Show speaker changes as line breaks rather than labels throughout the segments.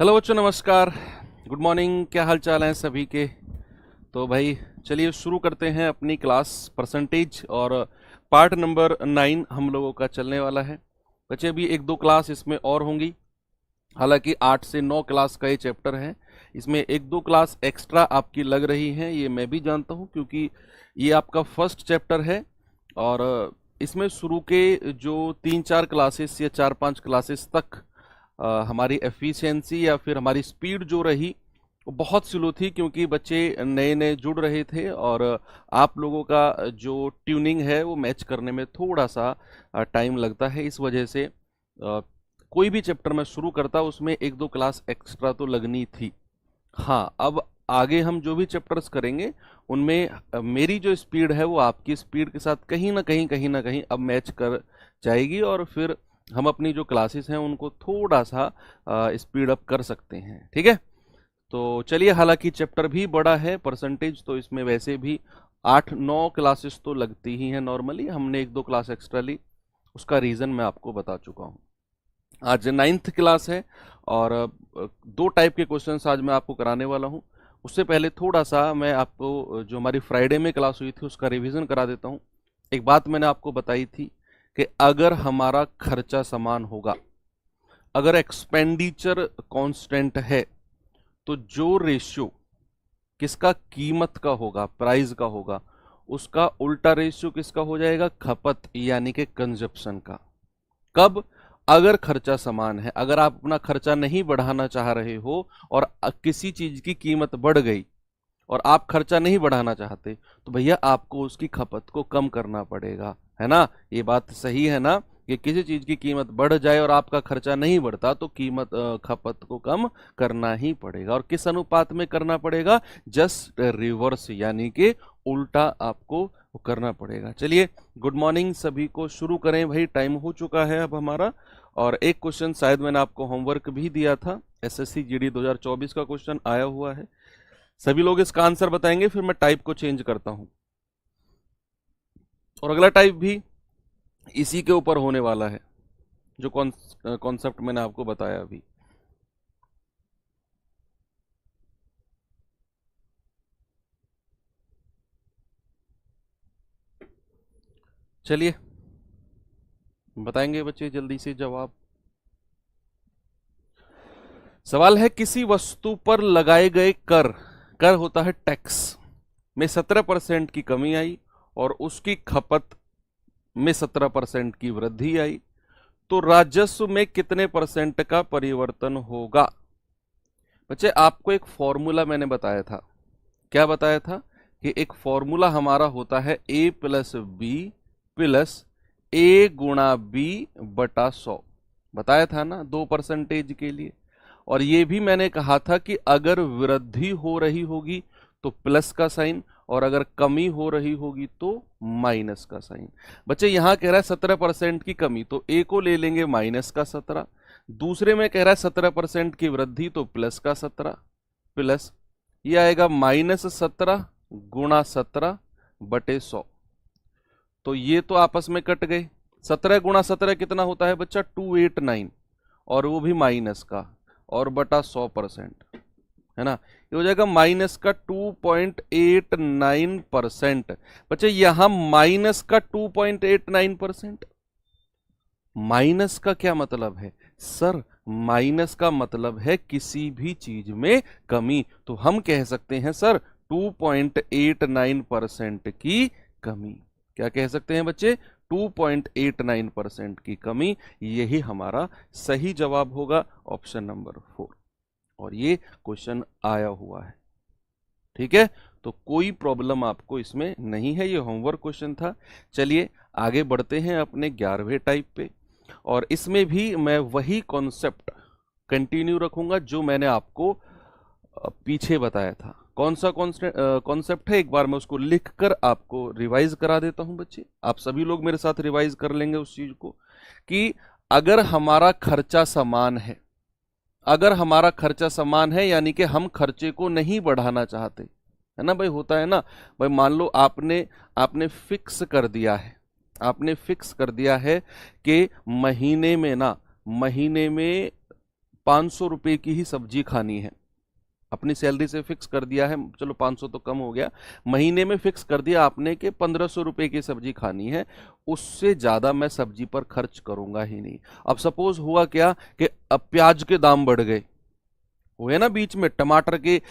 Hello बच्चों, नमस्कार, good morning. क्या हाल चाल हैं सभी के। तो भाई चलिए शुरू करते हैं अपनी क्लास परसेंटेज। और पार्ट नंबर 9 हम लोगों का चलने वाला है। बच्चे अभी एक दो क्लास इसमें और होंगी। हालांकि 8 से 9 क्लास का ये चैप्टर है। इसमें एक दो क्लास एक्स्ट्रा आपकी लग रही हैं, ये मैं भी जानता हूँ, क्योंकि ये आपका फर्स्ट चैप्टर है। और इसमें शुरू के जो 3-4 क्लासेस या 4-5 क्लासेस तक हमारी एफिशिएंसी या फिर हमारी स्पीड जो रही वो बहुत स्लो थी, क्योंकि बच्चे नए नए जुड़ रहे थे और आप लोगों का जो ट्यूनिंग है वो मैच करने में थोड़ा सा टाइम लगता है। इस वजह से कोई भी चैप्टर मैं शुरू करता उसमें एक दो क्लास एक्स्ट्रा तो लगनी थी। हाँ, अब आगे हम जो भी चैप्टर्स करेंगे उनमें मेरी जो स्पीड है वो आपकी स्पीड के साथ कहीं ना कहीं अब मैच कर जाएगी, और फिर हम अपनी जो क्लासेस हैं उनको थोड़ा सा स्पीड अप कर सकते हैं। ठीक है, तो चलिए। हालांकि चैप्टर भी बड़ा है, परसेंटेज तो इसमें वैसे भी 8-9 क्लासेस तो लगती ही हैं नॉर्मली। हमने एक दो क्लास एक्स्ट्रा ली, उसका रीज़न मैं आपको बता चुका हूँ। आज 9th क्लास है और दो टाइप के क्वेश्चंस आज मैं आपको कराने वाला हूँ। उससे पहले थोड़ा सा मैं आपको जो हमारी फ्राइडे में क्लास हुई थी उसका रिवीजन करा देता हूँ। एक बात मैंने आपको बताई थी कि अगर हमारा खर्चा समान होगा, अगर एक्सपेंडिचर कांस्टेंट है, तो जो रेशियो किसका, कीमत का होगा, प्राइस का होगा, उसका उल्टा रेशियो किसका हो जाएगा, खपत यानी कि कंजप्शन का। कब? अगर खर्चा समान है। अगर आप अपना खर्चा नहीं बढ़ाना चाह रहे हो और किसी चीज की कीमत बढ़ गई और आप खर्चा नहीं बढ़ाना चाहते, तो भैया आपको उसकी खपत को कम करना पड़ेगा, है ना। ये बात सही है ना कि किसी चीज की कीमत बढ़ जाए और आपका खर्चा नहीं बढ़ता तो कीमत खपत को कम करना ही पड़ेगा। और किस अनुपात में करना पड़ेगा? जस्ट रिवर्स, यानी कि उल्टा आपको करना पड़ेगा। चलिए, गुड मॉर्निंग सभी को, शुरू करें भाई, टाइम हो चुका है अब हमारा। और एक क्वेश्चन शायद मैंने आपको होमवर्क भी दिया था, एसएससी जीडी 2024 का क्वेश्चन आया हुआ है। सभी लोग इसका आंसर बताएंगे, फिर मैं टाइप को चेंज करता हूं। और अगला टाइप भी इसी के ऊपर होने वाला है, जो कॉन्सेप्ट मैंने आपको बताया अभी। चलिए बताएंगे बच्चे जल्दी से जवाब। सवाल है, किसी वस्तु पर लगाए गए कर, कर होता है टैक्स, में 17% की कमी आई और उसकी खपत में 17% की वृद्धि आई, तो राजस्व में कितने परसेंट का परिवर्तन होगा? बच्चे आपको एक फॉर्मूला मैंने बताया था। क्या बताया था? कि एक फॉर्मूला हमारा होता है a plus B plus a गुणा बी बटा 100। बताया था ना 2% के लिए। और ये भी मैंने कहा था कि अगर वृद्धि हो रही होगी तो प्लस का साइन, और अगर कमी हो रही होगी तो माइनस का साइन। बच्चे यहां कह रहा है 17% की कमी, तो ए को ले लेंगे माइनस का 17। दूसरे में कह रहा है 17% की वृद्धि, तो प्लस का 17, प्लस ये आएगा -17 गुणा 17 बटे 100। तो ये तो आपस में कट गए। 17 गुणा 17 कितना होता है बच्चा? 289, और वो भी माइनस का, और बटा 100%, है ना। ये हो जाएगा माइनस का 2.89%। बच्चे यहां माइनस का 2.89%, माइनस का क्या मतलब है सर? माइनस का मतलब है किसी भी चीज में कमी। तो हम कह सकते हैं सर 2.89% की कमी। क्या कह सकते हैं बच्चे? 2.89% की कमी। यही हमारा सही जवाब होगा, ऑप्शन नंबर 4। और ये क्वेश्चन आया हुआ है। ठीक है, तो कोई प्रॉब्लम आपको इसमें नहीं है, ये होमवर्क क्वेश्चन था। चलिए आगे बढ़ते हैं अपने 11वें टाइप पे। और इसमें भी मैं वही कॉन्सेप्ट कंटिन्यू रखूंगा जो मैंने आपको पीछे बताया था। कौन सा कॉन्सेप्ट है, एक बार मैं उसको लिखकर आपको रिवाइज करा देता हूं बच्चे। आप सभी लोग मेरे साथ रिवाइज कर लेंगे उस चीज को, कि अगर हमारा खर्चा समान है, अगर हमारा खर्चा समान है यानी कि हम खर्चे को नहीं बढ़ाना चाहते, है ना भाई। होता है ना भाई, मान लो आपने फिक्स कर दिया है, आपने फिक्स कर दिया है कि महीने में 500 रुपए की ही सब्जी खानी है, अपनी सैलरी से फिक्स कर दिया है, चलो 500 तो कम हो गया, महीने में फिक्स कर दिया आपने कि 1500 रुपए की सब्जी खानी है, उससे ज्यादा मैं सब्जी पर खर्च करूंगा ही नहीं। अब सपोज हुआ क्या कि अब प्याज के दाम बढ़ गए, हुए ना बीच में टमाटर के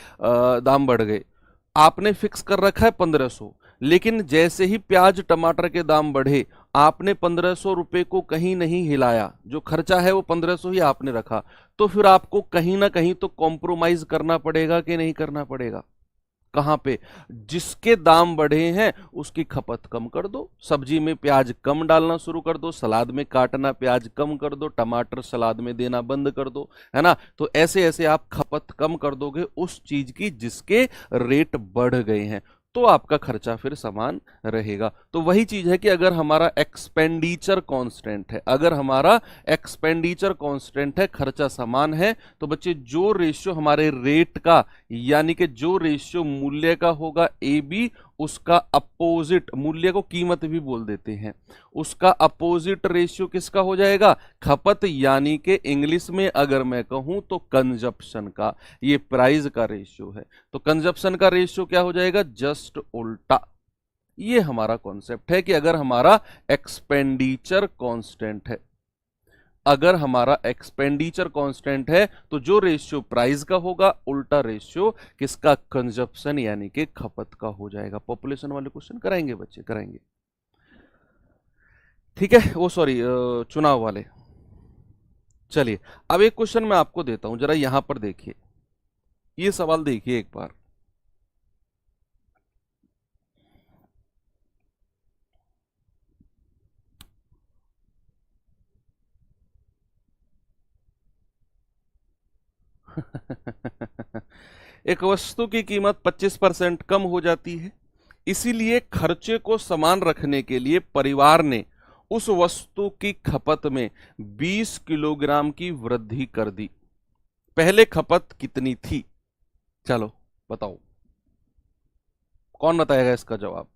दाम बढ़ गए, आपने फिक्स कर रखा है 1500, लेकिन जैसे ही प्याज टमाटर के दाम बढ़े आपने 1500 रुपए को कहीं नहीं हिलाया, जो खर्चा है वो 1500 ही आपने रखा, तो फिर आपको कहीं ना कहीं तो कॉम्प्रोमाइज करना पड़ेगा कि नहीं करना पड़ेगा? कहां पे? जिसके दाम बढ़े हैं उसकी खपत कम कर दो, सब्जी में प्याज कम डालना शुरू कर दो, सलाद में काटना प्याज कम कर दो, टमाटर सलाद में देना बंद कर दो, है ना? तो ऐसे ऐसे आप खपत कम कर दोगे उस चीज की जिसके रेट बढ़ गए हैं, तो आपका खर्चा फिर समान रहेगा। तो वही चीज है कि अगर हमारा एक्सपेंडिचर कांस्टेंट है, अगर हमारा एक्सपेंडिचर कांस्टेंट है, खर्चा समान है, तो बच्चे जो रेशियो हमारे रेट का, यानी कि जो रेशियो मूल्य का होगा ए बी, उसका अपोजिट, मूल्य को कीमत भी बोल देते हैं, उसका अपोजिट रेशियो किसका हो जाएगा? खपत, यानी कि इंग्लिश में अगर मैं कहूं तो कंजप्शन का। ये प्राइस का रेशियो है, तो कंजप्शन का रेशियो क्या हो जाएगा? जस्ट उल्टा। ये हमारा कॉन्सेप्ट है कि अगर हमारा एक्सपेंडिचर कांस्टेंट है, अगर हमारा एक्सपेंडिचर कांस्टेंट है, तो जो रेशियो प्राइस का होगा उल्टा रेशियो किसका? कंजप्शन यानी कि खपत का हो जाएगा। पॉपुलेशन वाले क्वेश्चन कराएंगे बच्चे, कराएंगे, ठीक है? वो सॉरी, चुनाव वाले। चलिए अब एक क्वेश्चन मैं आपको देता हूं, जरा यहां पर देखिए, ये सवाल देखिए एक बार। एक वस्तु की कीमत 25% कम हो जाती है, इसीलिए खर्चे को समान रखने के लिए परिवार ने उस वस्तु की खपत में 20 किलोग्राम की वृद्धि कर दी। पहले खपत कितनी थी? चलो बताओ, कौन बताएगा इसका जवाब?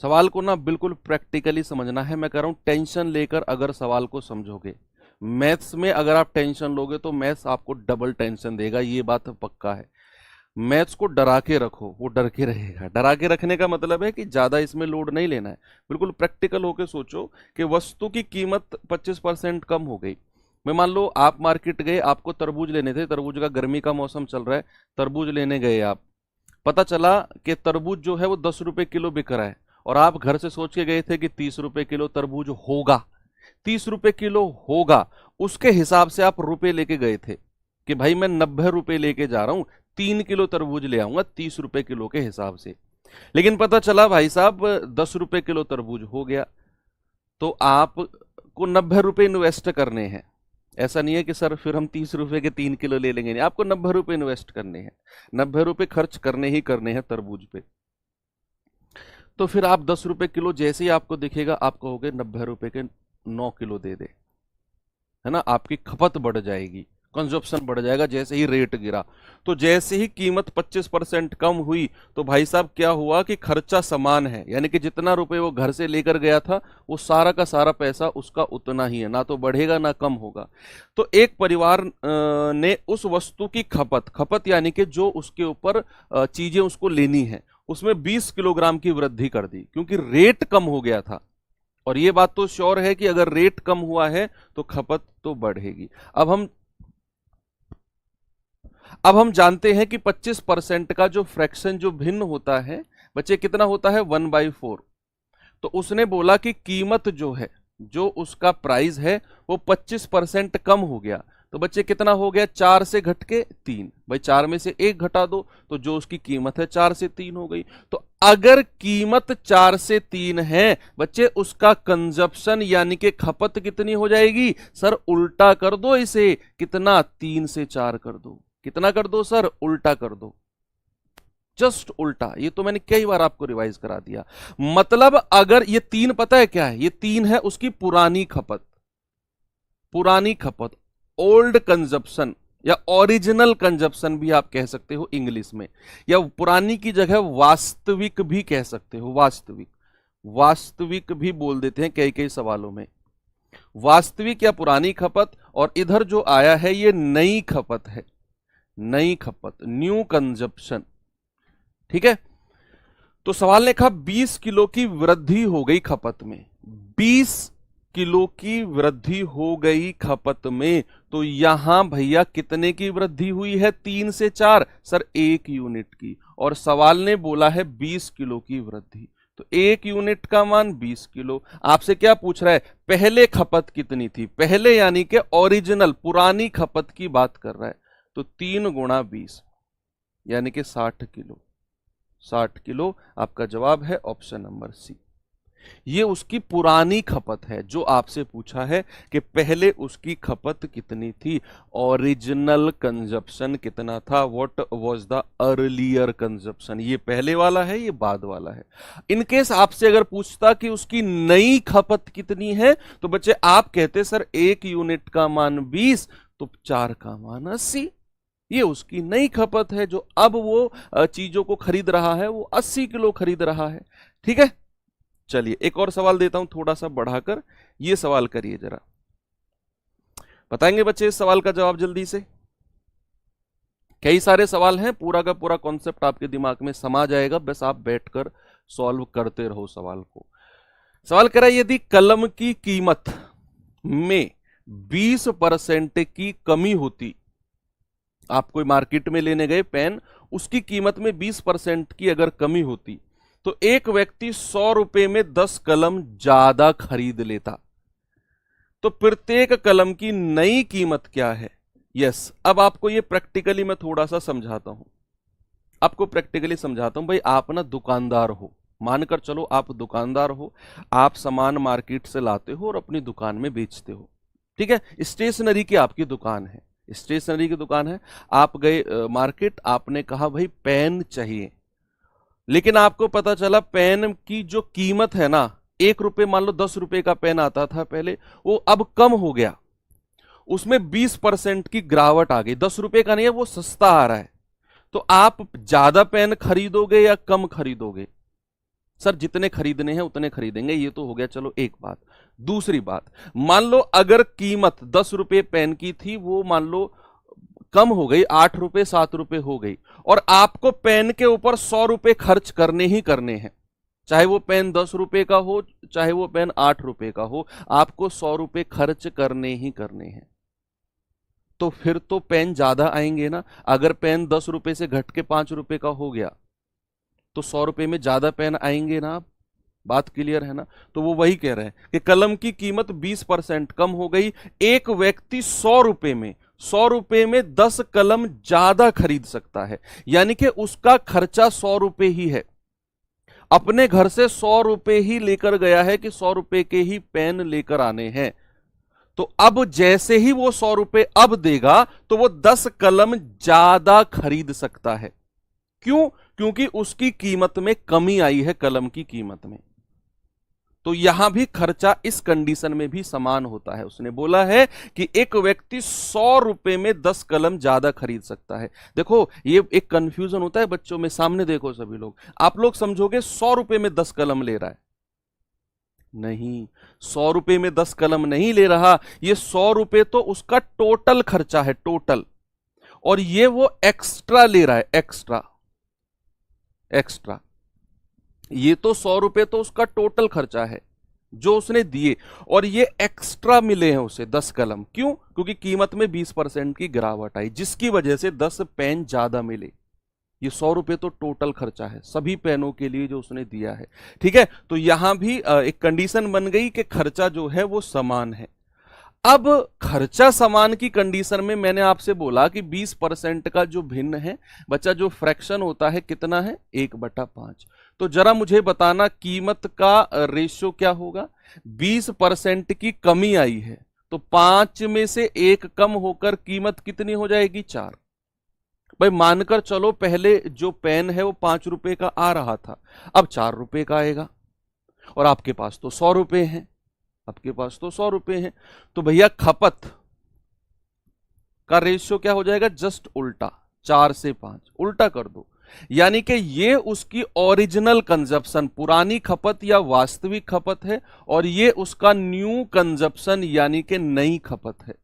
सवाल को ना बिल्कुल प्रैक्टिकली समझना है, मैं कह रहा हूं टेंशन लेकर अगर सवाल को समझोगे, मैथ्स में अगर आप टेंशन लोगे तो मैथ्स आपको डबल टेंशन देगा, ये बात पक्का है। मैथ्स को डरा के रखो, वो डर के रहेगा। डरा के रखने का मतलब है कि ज्यादा इसमें लोड नहीं लेना है, बिल्कुल प्रैक्टिकल होकर सोचो कि वस्तु की कीमत 25% कम हो गई। मैं मान लो आप मार्केट गए, आपको तरबूज लेने थे, तरबूज का गर्मी का मौसम चल रहा है, तरबूज लेने गए आप, पता चला कि तरबूज जो है वो 10 रुपए किलो बिक रहा है, और आप घर से सोच के गए थे कि 30 रुपए किलो तरबूज होगा, 30 रुपए किलो होगा, उसके हिसाब से आप रुपए लेके गए थे कि भाई मैं 90 रुपए लेके जा रहा हूं, 3 किलो तरबूज ले आऊंगा 30 रुपए किलो के हिसाब से। लेकिन पता चला भाई साहब 10 रुपए किलो तरबूज हो गया, तो आपको 90 रुपए इन्वेस्ट करने हैं। ऐसा नहीं है कि सर फिर हम 30 रुपए के 3 किलो ले लेंगे, नहीं, आपको 90 रुपए इन्वेस्ट करने हैं, 90 रुपए खर्च करने ही करने हैं तरबूज पे। तो फिर आप 10 रुपए किलो जैसे ही आपको दिखेगा आप कहोगे 90 रुपए के 9 किलो दे दे, है ना? आपकी खपत बढ़ जाएगी, कंजप्शन बढ़ जाएगा जैसे ही रेट गिरा। तो जैसे ही कीमत 25% कम हुई तो भाई साहब क्या हुआ कि खर्चा समान है, यानी कि जितना रुपए वो घर से लेकर गया था वो सारा का सारा पैसा उसका उतना ही है, ना तो बढ़ेगा ना कम होगा। तो एक परिवार ने उस वस्तु की खपत, खपत यानी कि जो उसके ऊपर चीजें उसको लेनी है, उसमें 20 किलोग्राम की वृद्धि कर दी, क्योंकि रेट कम हो गया था। और ये बात तो श्योर है कि अगर रेट कम हुआ है तो खपत तो बढ़ेगी। अब हम जानते हैं कि 25% का जो फ्रैक्शन जो भिन्न होता है बच्चे कितना होता है? 1/4। तो उसने बोला कि कीमत जो है, जो उसका प्राइस है वो 25% कम हो गया, तो बच्चे कितना हो गया? 4 से घट के 3। भाई 4 में से 1 घटा दो तो जो उसकी कीमत है 4 से 3 हो गई। तो अगर कीमत 4 से 3 है बच्चे, उसका कंजप्शन यानी कि खपत कितनी हो जाएगी? सर उल्टा कर दो इसे, कितना? 3 से 4 कर दो। कितना कर दो सर? उल्टा कर दो, जस्ट उल्टा। ये तो मैंने कई बार आपको रिवाइज करा दिया। मतलब अगर ये 3 पता है क्या है? ये 3 है उसकी पुरानी खपत, पुरानी खपत, ओल्ड कंजप्शन या ओरिजिनल कंजप्शन भी आप कह सकते हो इंग्लिश में, या पुरानी की जगह वास्तविक भी कह सकते हो, वास्तविक, वास्तविक भी बोल देते हैं कई कई सवालों में। वास्तविक या पुरानी खपत, और इधर जो आया है ये नई खपत है, नई खपत, न्यू कंजप्शन। ठीक है, तो सवाल ने कहा 20 किलो की वृद्धि हो गई खपत में, 20 किलो की वृद्धि हो गई खपत में। तो यहां भैया कितने की वृद्धि हुई है? 3 से 4, सर 1 यूनिट की। और सवाल ने बोला है 20 किलो की वृद्धि, तो 1 यूनिट का मान 20 किलो। आपसे क्या पूछ रहा है? पहले खपत कितनी थी? पहले यानी कि ओरिजिनल पुरानी खपत की बात कर रहा है। तो 3 गुणा 20 यानी कि 60 किलो। 60 किलो आपका जवाब है ऑप्शन नंबर सी। ये उसकी पुरानी खपत है जो आपसे पूछा है कि पहले उसकी खपत कितनी थी, ओरिजिनल कंजप्शन कितना था, what was the earlier consumption. ये पहले वाला है, ये बाद वाला है। इनकेस आपसे अगर पूछता कि उसकी नई खपत कितनी है, तो बच्चे आप कहते सर 1 यूनिट का मान 20, तो 4 का मान 80। ये उसकी नई खपत है, जो अब वो चीजों को खरीद रहा है, वो 80 किलो खरीद रहा है। ठीक है, चलिए एक और सवाल देता हूं थोड़ा सा बढ़ाकर। ये सवाल करिए जरा, बताएंगे बच्चे इस सवाल का जवाब जल्दी से? कई सारे सवाल हैं, पूरा का पूरा कॉन्सेप्ट आपके दिमाग में समा जाएगा, बस आप बैठकर सॉल्व करते रहो सवाल को। सवाल कह रहा है यदि कलम की कीमत में 20% की कमी होती, आप कोई मार्केट में लेने गए पेन, उसकी कीमत में 20% की अगर कमी होती, तो एक व्यक्ति 100 रुपए में 10 कलम ज्यादा खरीद लेता, तो प्रत्येक कलम की नई कीमत क्या है? यस, अब आपको ये प्रैक्टिकली मैं थोड़ा सा समझाता हूं, आपको प्रैक्टिकली समझाता हूं। भाई आप ना दुकानदार हो, मानकर चलो आप दुकानदार हो, आप सामान मार्केट से लाते हो और अपनी दुकान में बेचते हो। ठीक है, स्टेशनरी की आपकी दुकान है, स्टेशनरी की दुकान है। आप गए मार्केट, आपने कहा भाई पेन चाहिए, लेकिन आपको पता चला पेन की जो कीमत है ना, 1 रुपए, मान लो 10 रुपए का पेन आता था पहले, वो अब कम हो गया, उसमें 20% की गिरावट आ गई, 10 रुपए का नहीं है, वो सस्ता आ रहा है। तो आप ज्यादा पेन खरीदोगे या कम खरीदोगे? सर जितने खरीदने हैं उतने खरीदेंगे, ये तो हो गया चलो एक बात। दूसरी बात, मान लो अगर कीमत 10 रुपए पेन की थी, वो मान लो कम हो गई, 8 रुपए 7 रुपए हो गई, और आपको पेन के ऊपर 100 रुपए खर्च करने ही करने हैं, चाहे वो पेन 10 रुपए का हो, चाहे वो पेन 8 रुपए का हो, आपको 100 रुपए खर्च करने ही करने हैं। तो फिर तो पेन ज्यादा आएंगे ना। अगर पेन 10 रुपए से घट के 5 रुपए का हो गया, तो 100 रुपए में ज्यादा पेन आएंगे ना। बात क्लियर है ना? तो वो वही कह रहे हैं कि कलम की कीमत 20% कम हो गई, एक व्यक्ति 100 रुपए में 10 कलम ज्यादा खरीद सकता है, यानी कि उसका खर्चा 100 रुपए ही है। अपने घर से 100 रुपए ही लेकर गया है कि 100 रुपए के ही पेन लेकर आने हैं। तो अब जैसे ही वो 100 रुपए अब देगा, तो वो 10 कलम ज्यादा खरीद सकता है। क्यों? क्योंकि उसकी कीमत में कमी आई है, कलम की कीमत में। तो यहां भी खर्चा इस कंडीशन में भी समान होता है। उसने बोला है कि एक व्यक्ति 100 रुपए में 10 कलम ज्यादा खरीद सकता है। देखो ये एक कंफ्यूजन होता है बच्चों में, सामने देखो सभी लोग, आप लोग समझोगे 100 रुपए में 10 कलम ले रहा है, नहीं, 100 रुपए में 10 कलम नहीं ले रहा, ये 100 रुपए तो उसका टोटल खर्चा है, टोटल, और ये वो एक्स्ट्रा ले रहा है, एक्स्ट्रा। ये तो 100 रुपए तो उसका टोटल खर्चा है जो उसने दिए, और ये एक्स्ट्रा मिले हैं उसे 10 कलम। क्यों? क्योंकि कीमत में 20% की गिरावट आई, जिसकी वजह से 10 पेन ज्यादा मिले। ये 100 रुपए तो टोटल खर्चा है सभी पेनों के लिए जो उसने दिया है। ठीक है, तो यहां भी एक कंडीशन बन गई कि खर्चा जो है वो समान है। अब खर्चा समान की कंडीशन में मैंने आपसे बोला कि 20% का जो भिन्न है बच्चा, जो फ्रैक्शन होता है, कितना है? 1/5। तो जरा मुझे बताना कीमत का रेशियो क्या होगा? 20% की कमी आई है, तो 5 में से 1 कम होकर कीमत कितनी हो जाएगी? 4। भाई मानकर चलो पहले जो पेन है वो 5 रुपए का आ रहा था, अब 4 रुपए का आएगा, और आपके पास तो 100 रुपए हैं, आपके पास तो 100 रुपए हैं। तो भैया खपत का रेशियो क्या हो जाएगा? जस्ट उल्टा, 4 से 5 उल्टा कर दो। यानी कि ये उसकी ओरिजिनल कंजप्शन, पुरानी खपत या वास्तविक खपत है, और ये उसका न्यू कंजप्शन यानी कि नई खपत है।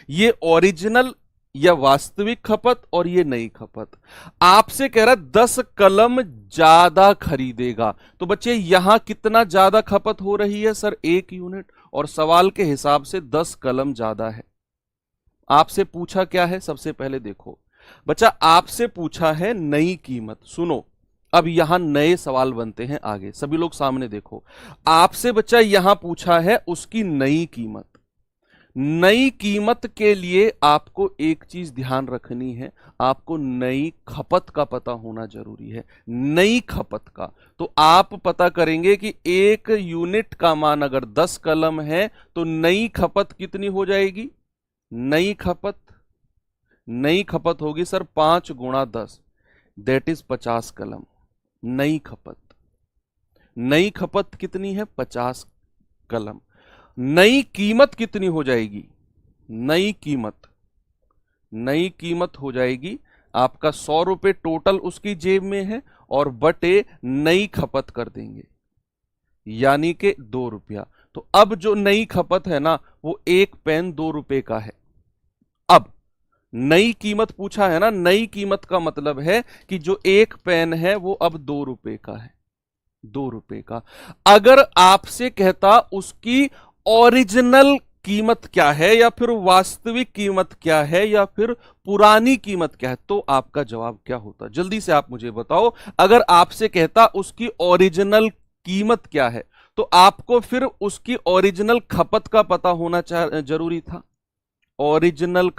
ये ओरिजिनल या वास्तविक खपत और ये नई खपत। आपसे कह रहा है 10 कलम ज्यादा खरीदेगा, तो बच्चे यहां कितना ज्यादा खपत हो रही है सर? 1 यूनिट, और सवाल के हिसाब से 10 कलम ज्यादा है। आपसे पूछा क्या है? सबसे पहले देखो बच्चा, आपसे पूछा है नई कीमत। सुनो, अब यहां नए सवाल बनते हैं आगे। सभी लोग सामने देखो, आपसे बच्चा यहां पूछा है उसकी नई कीमत। नई कीमत के लिए आपको एक चीज ध्यान रखनी है, आपको नई खपत का पता होना जरूरी है। नई खपत का तो आप पता करेंगे कि 1 यूनिट का मान अगर 10 कलम है तो नई खपत कितनी हो जाएगी? नई खपत होगी सर 5 गुणा 10, दैट इज 50 कलम। नई खपत कितनी है? 50 कलम। नई कीमत कितनी हो जाएगी? नई कीमत हो जाएगी आपका 100 रुपए टोटल उसकी जेब में है, और बटे नई खपत कर देंगे यानी कि 2 रुपया। तो अब जो नई खपत है ना, वो 1 पेन 2 रुपए का है। अब नई कीमत पूछा है ना, नई कीमत का मतलब है कि जो 1 पेन है वो अब 2 रुपए का है। 2 रुपए का। अगर आपसे कहता उसकी ओरिजिनल कीमत क्या है, या फिर वास्तविक कीमत क्या है, या फिर पुरानी कीमत क्या है, तो आपका जवाब क्या होता? जल्दी से आप मुझे बताओ। अगर आपसे कहता उसकी ओरिजिनल कीमत क्या है, तो आपको फिर उसकी ओरिजिनल खपत का पता होना जरूरी था। ओरिजिनल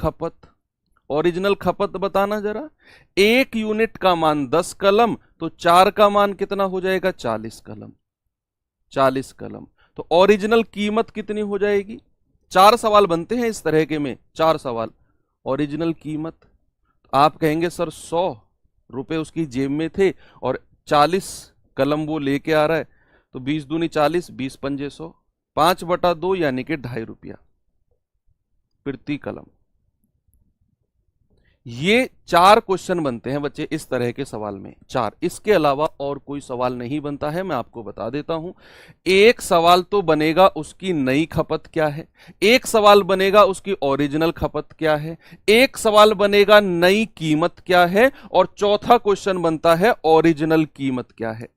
खपत बताना जरा। 1 यूनिट का मान 10 कलम, तो 4 का मान कितना हो जाएगा? 40 कलम। 40 कलम। तो ओरिजिनल कीमत कितनी हो जाएगी? 4 सवाल बनते हैं इस तरह के में, 4 सवाल। ओरिजिनल कीमत आप कहेंगे सर 100 रुपए उसकी जेब में थे और 40 कलम वो लेके आ रहा है, तो 20 दूनी 40, 20 पंजे 100, 5/2 यानी कि 2.5 रुपया प्रति कलम। ये 4 क्वेश्चन बनते हैं बच्चे इस तरह के सवाल में, 4। इसके अलावा और कोई सवाल नहीं बनता है। मैं आपको बता देता हूं, एक सवाल तो बनेगा उसकी नई खपत क्या है, एक सवाल बनेगा उसकी ओरिजिनल खपत क्या है, एक सवाल बनेगा नई कीमत क्या है, और चौथा क्वेश्चन बनता है ओरिजिनल कीमत क्या है।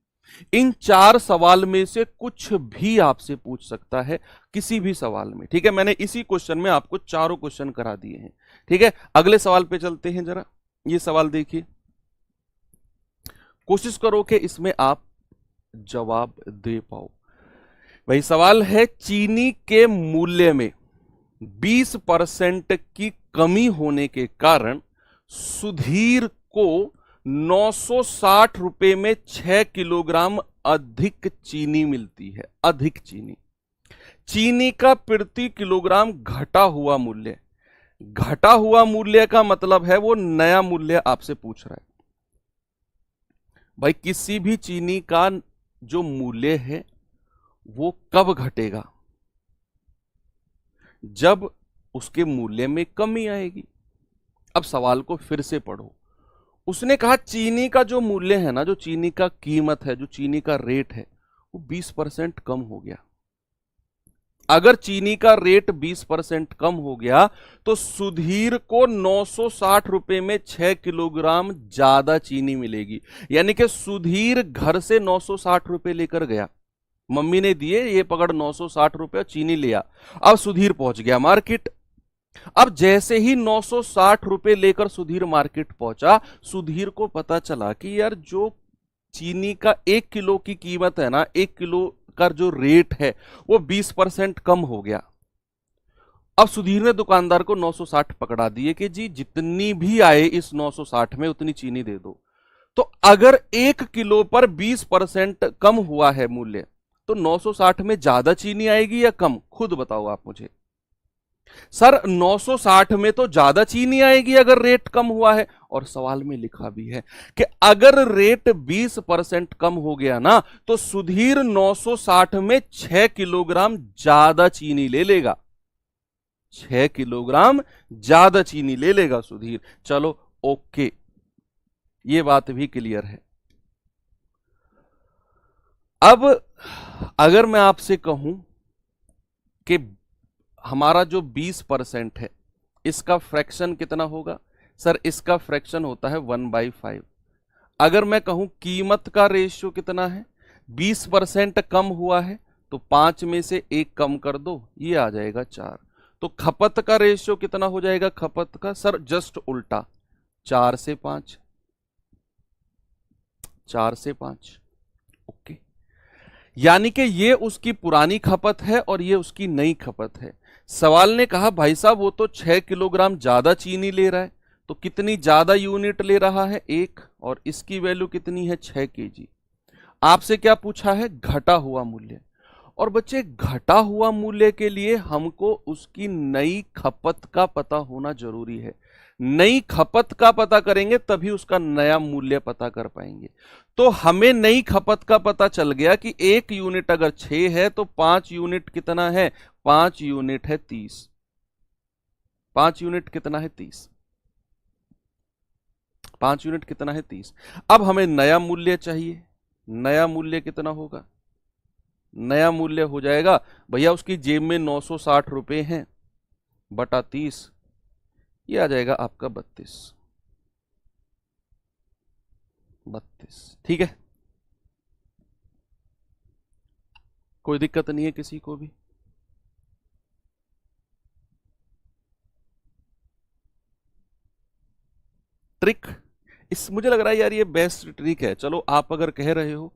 इन 4 सवाल में से कुछ भी आपसे पूछ सकता है किसी भी सवाल में। ठीक है, मैंने इसी क्वेश्चन में आपको चारों क्वेश्चन करा दिए हैं। ठीक है, अगले सवाल पे चलते हैं। जरा ये सवाल देखिए, कोशिश करो कि इसमें आप जवाब दे पाओ। वही सवाल है, चीनी के मूल्य में 20% की कमी होने के कारण सुधीर को 960 रुपए में 6 किलोग्राम अधिक चीनी मिलती है। अधिक चीनी का प्रति किलोग्राम घटा हुआ मूल्य। घटा हुआ मूल्य का मतलब है वो नया मूल्य आपसे पूछ रहा है। भाई किसी भी चीनी का जो मूल्य है वो कब घटेगा? जब उसके मूल्य में कमी आएगी। अब सवाल को फिर से पढ़ो। उसने कहा चीनी का जो मूल्य है ना, जो चीनी का कीमत है, जो चीनी का रेट है, वो 20% कम हो गया। अगर चीनी का रेट 20% कम हो गया तो सुधीर को 960 रुपए में 6 किलोग्राम ज्यादा चीनी मिलेगी। यानी कि सुधीर घर से 960 रुपए लेकर गया, मम्मी ने दिए, ये पकड़ 960 रुपए चीनी लिया। अब सुधीर पहुंच गया मार्केट। अब जैसे ही 960 रुपए लेकर सुधीर मार्केट पहुंचा, सुधीर को पता चला कि यार जो चीनी का 1 किलो की कीमत है ना, 1 किलो का जो रेट है वो 20% कम हो गया। अब सुधीर ने दुकानदार को 960 पकड़ा दिए कि जी जितनी भी आए इस 960 में उतनी चीनी दे दो। तो अगर 1 किलो पर 20% कम हुआ है मूल्य, तो 960 में ज्यादा चीनी आएगी या कम? खुद बताओ आप मुझे। सर 960 में तो ज्यादा चीनी आएगी अगर रेट कम हुआ है, और सवाल में लिखा भी है कि अगर रेट 20% कम हो गया ना, तो सुधीर 960 में 6 किलोग्राम ज्यादा चीनी ले लेगा। 6 किलोग्राम ज्यादा चीनी ले लेगा सुधीर। चलो ओके, ये बात भी क्लियर है। अब अगर मैं आपसे कहूं कि हमारा जो 20% है इसका फ्रैक्शन कितना होगा, सर इसका फ्रैक्शन होता है 1/5। अगर मैं कहूं कीमत का रेशियो कितना है, 20% कम हुआ है तो 5 में से 1 कम कर दो, ये आ जाएगा 4। तो खपत का रेशियो कितना हो जाएगा, खपत का सर जस्ट उल्टा, 4 से 5, 4 से 5। ओके, यानी कि ये उसकी पुरानी खपत है और ये उसकी नई खपत है। सवाल ने कहा भाई साहब वो तो 6 किलोग्राम ज्यादा चीनी ले रहा है, तो कितनी ज्यादा यूनिट ले रहा है, 1, और इसकी वैल्यू कितनी है, 6 केजी। आपसे क्या पूछा है, घटा हुआ मूल्य। और बच्चे घटा हुआ मूल्य के लिए हमको उसकी नई खपत का पता होना जरूरी है। नई खपत का पता करेंगे तभी उसका नया मूल्य पता कर पाएंगे। तो हमें नई खपत का पता चल गया कि 1 यूनिट अगर 6 है तो 5 यूनिट कितना है, 5 यूनिट है 30। 5 यूनिट कितना है, 30। 5 यूनिट कितना है, 30। अब हमें नया मूल्य चाहिए। नया मूल्य कितना होगा, नया मूल्य हो जाएगा भैया उसकी जेब में 960 रुपए हैं बटा 30, ये आ जाएगा आपका 32। ठीक है, कोई दिक्कत नहीं है किसी को भी। ट्रिक इस मुझे लग रहा है यार ये बेस्ट ट्रिक है। चलो आप अगर कह रहे हो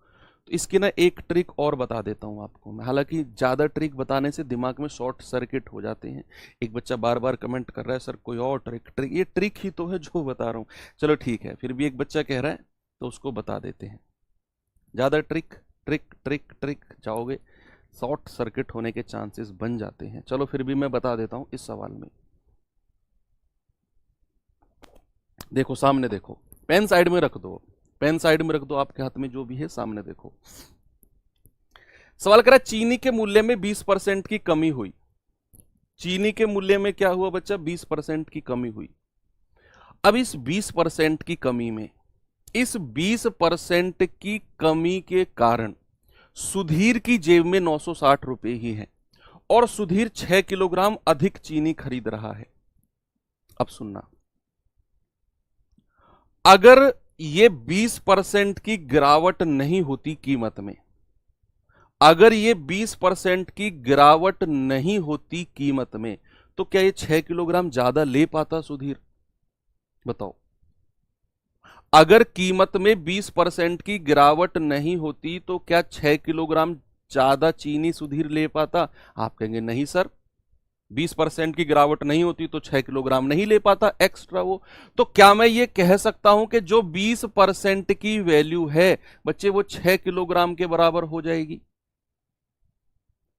तो इसकी ना एक ट्रिक और बता देता हूं आपको मैं। हालांकि ज्यादा ट्रिक बताने से दिमाग में शॉर्ट सर्किट हो जाते हैं। एक बच्चा बार बार कमेंट कर रहा है सर कोई और ट्रिक, ये ट्रिक ही तो है जो बता रहा हूं। चलो ठीक है, फिर भी एक बच्चा कह रहा है तो उसको बता देते हैं। ज्यादा ट्रिक ट्रिक ट्रिक ट्रिक जाओगे शॉर्ट सर्किट होने के चांसेस बन जाते हैं। चलो फिर भी मैं बता देता हूं इस सवाल में। देखो सामने देखो, पेन साइड में रख दो, पेन साइड में रख दो, आपके हाथ में जो भी है सामने देखो। सवाल करा चीनी के मूल्य में 20% की कमी हुई। चीनी के मूल्य में क्या हुआ बच्चा, 20% की कमी हुई। अब इस 20% की कमी में, इस 20% की कमी के कारण सुधीर की जेब में 960 रुपए ही है और सुधीर 6 किलोग्राम अधिक चीनी खरीद रहा है। अब सुनना, अगर ये 20% की गिरावट नहीं होती कीमत में, अगर ये 20% की गिरावट नहीं होती कीमत में, तो क्या ये 6 किलोग्राम ज्यादा ले पाता सुधीर, बताओ। अगर कीमत में 20% की गिरावट नहीं होती तो क्या 6 किलोग्राम ज्यादा चीनी सुधीर ले पाता। आप कहेंगे नहीं सर, 20% की गिरावट नहीं होती तो 6 किलोग्राम नहीं ले पाता एक्स्ट्रा वो। तो क्या मैं ये कह सकता हूं कि जो 20% की वैल्यू है बच्चे वो 6 किलोग्राम के बराबर हो जाएगी।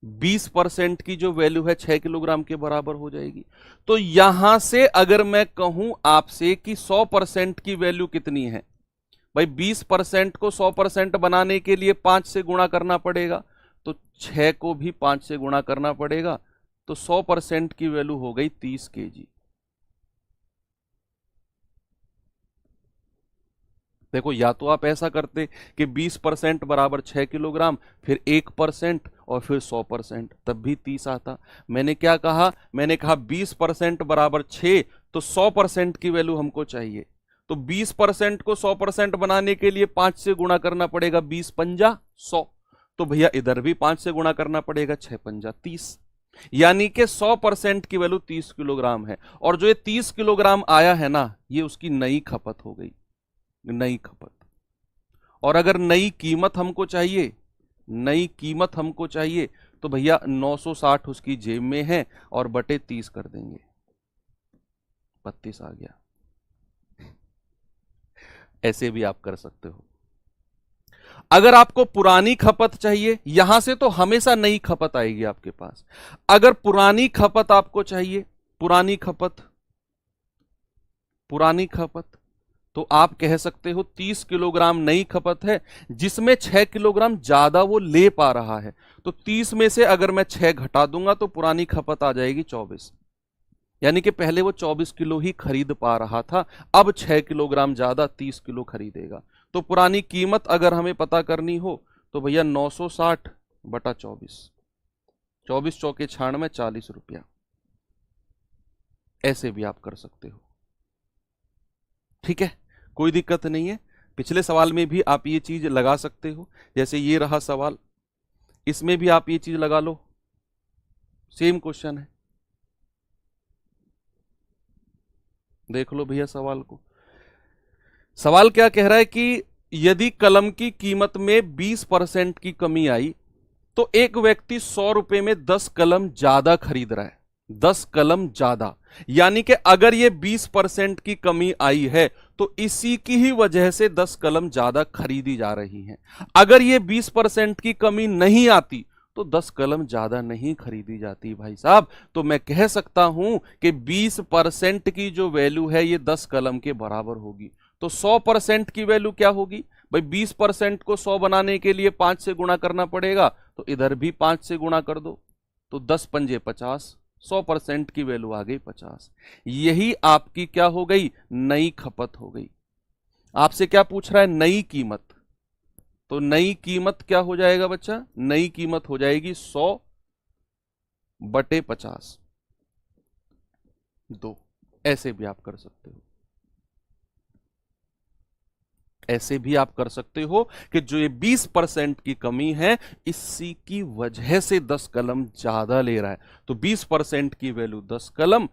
20% की जो वैल्यू है 6 किलोग्राम के बराबर हो जाएगी। तो यहां से अगर मैं कहूं आपसे कि 100% की वैल्यू कितनी है, भाई 20% को 100% बनाने के लिए 5 से गुणा करना पड़ेगा, तो 6 को भी 5 से गुणा करना पड़ेगा, तो 100% की वैल्यू हो गई 30 केजी। देखो या तो आप ऐसा करते कि 20% बराबर 6 किलोग्राम, फिर 1% और फिर 100%, तब भी 30 आता। मैंने क्या कहा, मैंने कहा 20% बराबर 6, तो 100% की वैल्यू हमको चाहिए। तो 20% को 100% बनाने के लिए 5 से गुणा करना पड़ेगा, 20 पंजा 100। तो भैया इधर भी 5 से गुणा करना पड़ेगा, 6 पंजा 30। यानी कि 100% की वैल्यू 30 किलोग्राम है। और जो ये 30 किलोग्राम आया है ना, ये उसकी नई खपत हो गई, नई खपत। और अगर नई कीमत हमको चाहिए, नई कीमत हमको चाहिए, तो भैया 960 उसकी जेब में है और बटे 30 कर देंगे, 32 आ गया। ऐसे भी आप कर सकते हो। अगर आपको पुरानी खपत चाहिए, यहां से तो हमेशा नई खपत आएगी आपके पास। अगर पुरानी खपत आपको चाहिए, पुरानी खपत, पुरानी खपत, तो आप कह सकते हो 30 किलोग्राम नई खपत है जिसमें 6 किलोग्राम ज्यादा वो ले पा रहा है। तो 30 में से अगर मैं 6 घटा दूंगा तो पुरानी खपत आ जाएगी 24। यानी कि पहले वो 24 किलो ही खरीद पा रहा था, अब 6 किलोग्राम ज्यादा 30 किलो खरीदेगा। तो पुरानी कीमत अगर हमें पता करनी हो तो भैया 960 बटा 24, 24 चौके 96, 40 रुपया। ऐसे भी आप कर सकते हो, ठीक है, कोई दिक्कत नहीं है। पिछले सवाल में भी आप ये चीज लगा सकते हो, जैसे ये रहा सवाल, इसमें भी आप ये चीज लगा लो, सेम क्वेश्चन है। देख लो भैया सवाल को। सवाल क्या कह रहा है कि यदि कलम की कीमत में 20% की कमी आई तो एक व्यक्ति 100 रुपए में 10 कलम ज्यादा खरीद रहा है, 10 कलम ज्यादा। यानी कि अगर ये 20% की कमी आई है तो इसी की ही वजह से 10 कलम ज्यादा खरीदी जा रही हैं। अगर ये 20% की कमी नहीं आती तो 10 कलम ज्यादा नहीं खरीदी जाती भाई साहब। तो मैं कह सकता हूं कि 20% की जो वैल्यू है ये 10 कलम के बराबर होगी। तो 100% की वैल्यू क्या होगी भाई? 20% को 100 बनाने के लिए 5 से गुणा करना पड़ेगा, तो इधर भी 5 से गुणा कर दो, तो 10 पंजे 50, 100% की वैल्यू आ गई 50। यही आपकी क्या हो गई? नई खपत हो गई। आपसे क्या पूछ रहा है? नई कीमत। तो नई कीमत क्या हो जाएगा बच्चा? नई कीमत हो जाएगी 100 बटे 50, 2। ऐसे भी आप कर सकते हो, ऐसे भी आप कर सकते हो कि जो ये 20% की कमी है इसी की वजह से 10 कलम ज्यादा ले रहा है। तो 20% की वैल्यू 10 कलम,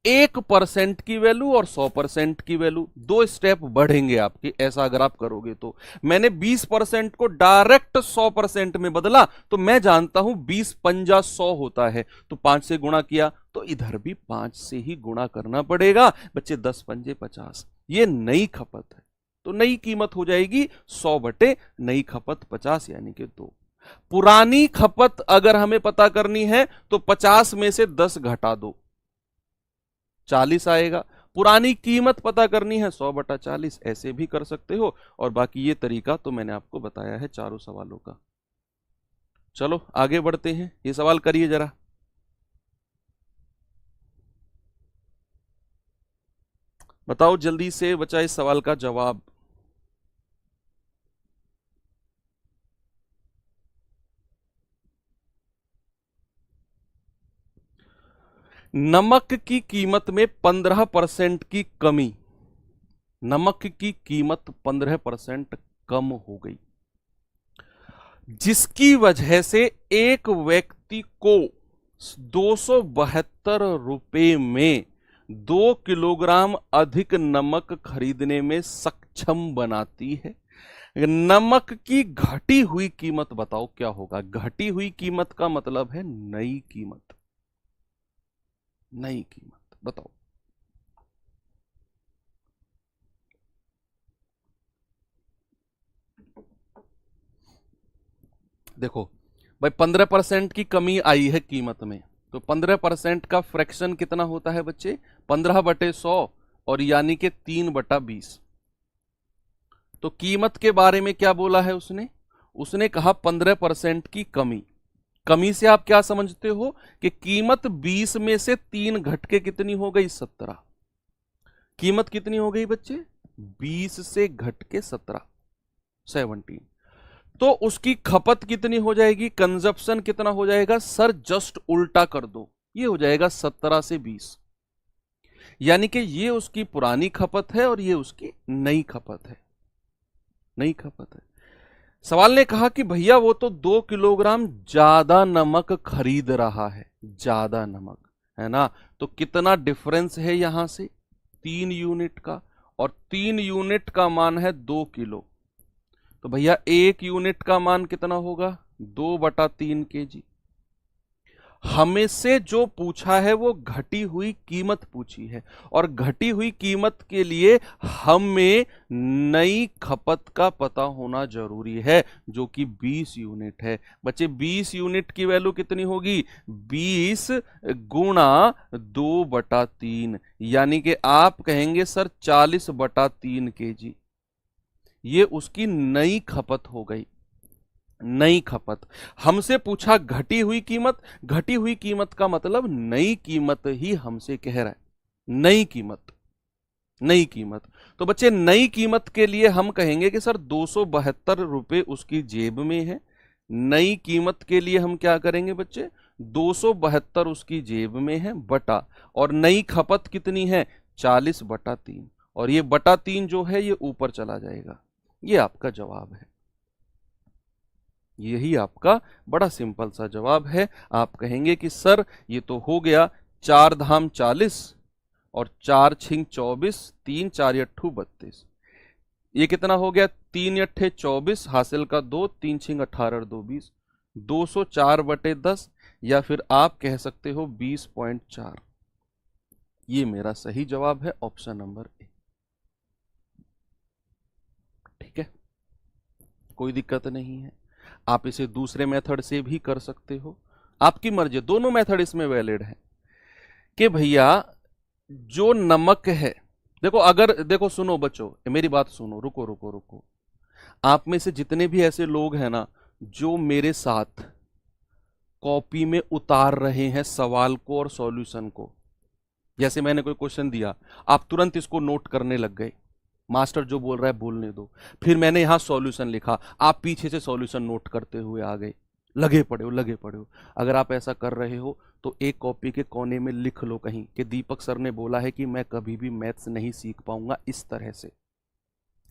1% की वैल्यू और 100% की वैल्यू, 2 स्टेप बढ़ेंगे आपके। ऐसा अगर आप करोगे तो मैंने 20% को डायरेक्ट 100% में बदला, तो मैं जानता हूं 20 पंजा 100 होता है, तो 5 से गुणा किया, तो इधर भी 5 से ही गुणा करना पड़ेगा बच्चे। 10 पंजे 50, ये नई खपत है, तो नई कीमत हो जाएगी 100 बटे नई खपत 50, यानी कि 2। पुरानी खपत अगर हमें पता करनी है तो 50 में से 10 घटा दो, 40 आएगा। पुरानी कीमत पता करनी है 100 बटा 40, ऐसे भी कर सकते हो। और बाकी ये तरीका तो मैंने आपको बताया है चारों सवालों का। चलो आगे बढ़ते हैं, ये सवाल करिए जरा। बताओ जल्दी से बच्चा इस सवाल का जवाब। नमक की कीमत में 15% की कमी, नमक की कीमत 15% कम हो गई, जिसकी वजह से एक व्यक्ति को 272 रुपए में 2 किलोग्राम अधिक नमक खरीदने में सक्षम बनाती है। नमक की घटी हुई कीमत बताओ क्या होगा? घटी हुई कीमत का मतलब है नई कीमत, नई कीमत बताओ। देखो भाई 15% की कमी आई है कीमत में, तो 15% का फ्रैक्शन कितना होता है बच्चे? 15 बटे 100, और यानी कि 3 बटा 20। तो कीमत के बारे में क्या बोला है उसने? उसने कहा 15% की कमी। कमी से आप क्या समझते हो कि कीमत 20 में से 3 घट के कितनी हो गई? 17। कीमत कितनी हो गई बच्चे? 20 से घट के 17, 17। तो उसकी खपत कितनी हो जाएगी? कंजप्शन कितना हो जाएगा? सर जस्ट उल्टा कर दो, ये हो जाएगा 17 से 20। यानी कि ये उसकी पुरानी खपत है और ये उसकी नई खपत है, नई खपत है। सवाल ने कहा कि भैया वो तो 2 किलोग्राम ज्यादा नमक खरीद रहा है, ज्यादा नमक है ना। तो कितना डिफरेंस है यहां से? 3 यूनिट का, और 3 यूनिट का मान है 2 किलो। तो भैया 1 यूनिट का मान कितना होगा? 2 बटा 3 kg। हमें से जो पूछा है वो घटी हुई कीमत पूछी है, और घटी हुई कीमत के लिए हमें नई खपत का पता होना जरूरी है, जो कि 20 यूनिट है। बच्चे 20 यूनिट की वैल्यू कितनी होगी? 20 गुणा 2 बटा 3, यानी कि आप कहेंगे सर 40 बटा 3 kg। ये उसकी नई खपत हो गई। नई खपत। हमसे पूछा घटी हुई कीमत, घटी हुई कीमत का मतलब नई कीमत ही हमसे कह रहा है, नई कीमत, नई कीमत। तो बच्चे नई कीमत के लिए हम कहेंगे कि सर 272 रुपए उसकी जेब में है। नई कीमत के लिए हम क्या करेंगे बच्चे, 272 उसकी जेब में है बटा, और नई खपत कितनी है, 40/3, और ये बटा 3 जो है ये ऊपर चला जाएगा। ये आपका जवाब है, यही आपका बड़ा सिंपल सा जवाब है। आप कहेंगे कि सर ये तो हो गया 4 धाम 40 और 4 छिंग 24, 3 4 अट्ठू 32, ये कितना हो गया, 3 अट्ठे 24, हासिल का 2, 3 छिंग 18 और 2 20, 204/10, या फिर आप कह सकते हो 20.4। ये मेरा सही जवाब है, ऑप्शन नंबर ए। ठीक है, कोई दिक्कत नहीं है। आप इसे दूसरे मेथड से भी कर सकते हो, आपकी मर्जी, दोनों मेथड इसमें वैलिड है। कि भैया जो नमक है, देखो अगर, देखो सुनो बच्चों, मेरी बात सुनो, रुको रुको रुको। आप में से जितने भी ऐसे लोग हैं ना जो मेरे साथ कॉपी में उतार रहे हैं सवाल को और सॉल्यूशन को, जैसे मैंने कोई क्वेश्चन दिया, आप तुरंत इसको नोट करने लग गए, मास्टर जो बोल रहा है बोलने दो, फिर मैंने यहां सॉल्यूशन लिखा, आप पीछे से सॉल्यूशन नोट करते हुए आ गए, लगे पड़े हो, लगे पड़े हो। अगर आप ऐसा कर रहे हो तो एक कॉपी के कोने में लिख लो कहीं कि दीपक सर ने बोला है कि मैं कभी भी मैथ्स नहीं सीख पाऊंगा इस तरह से,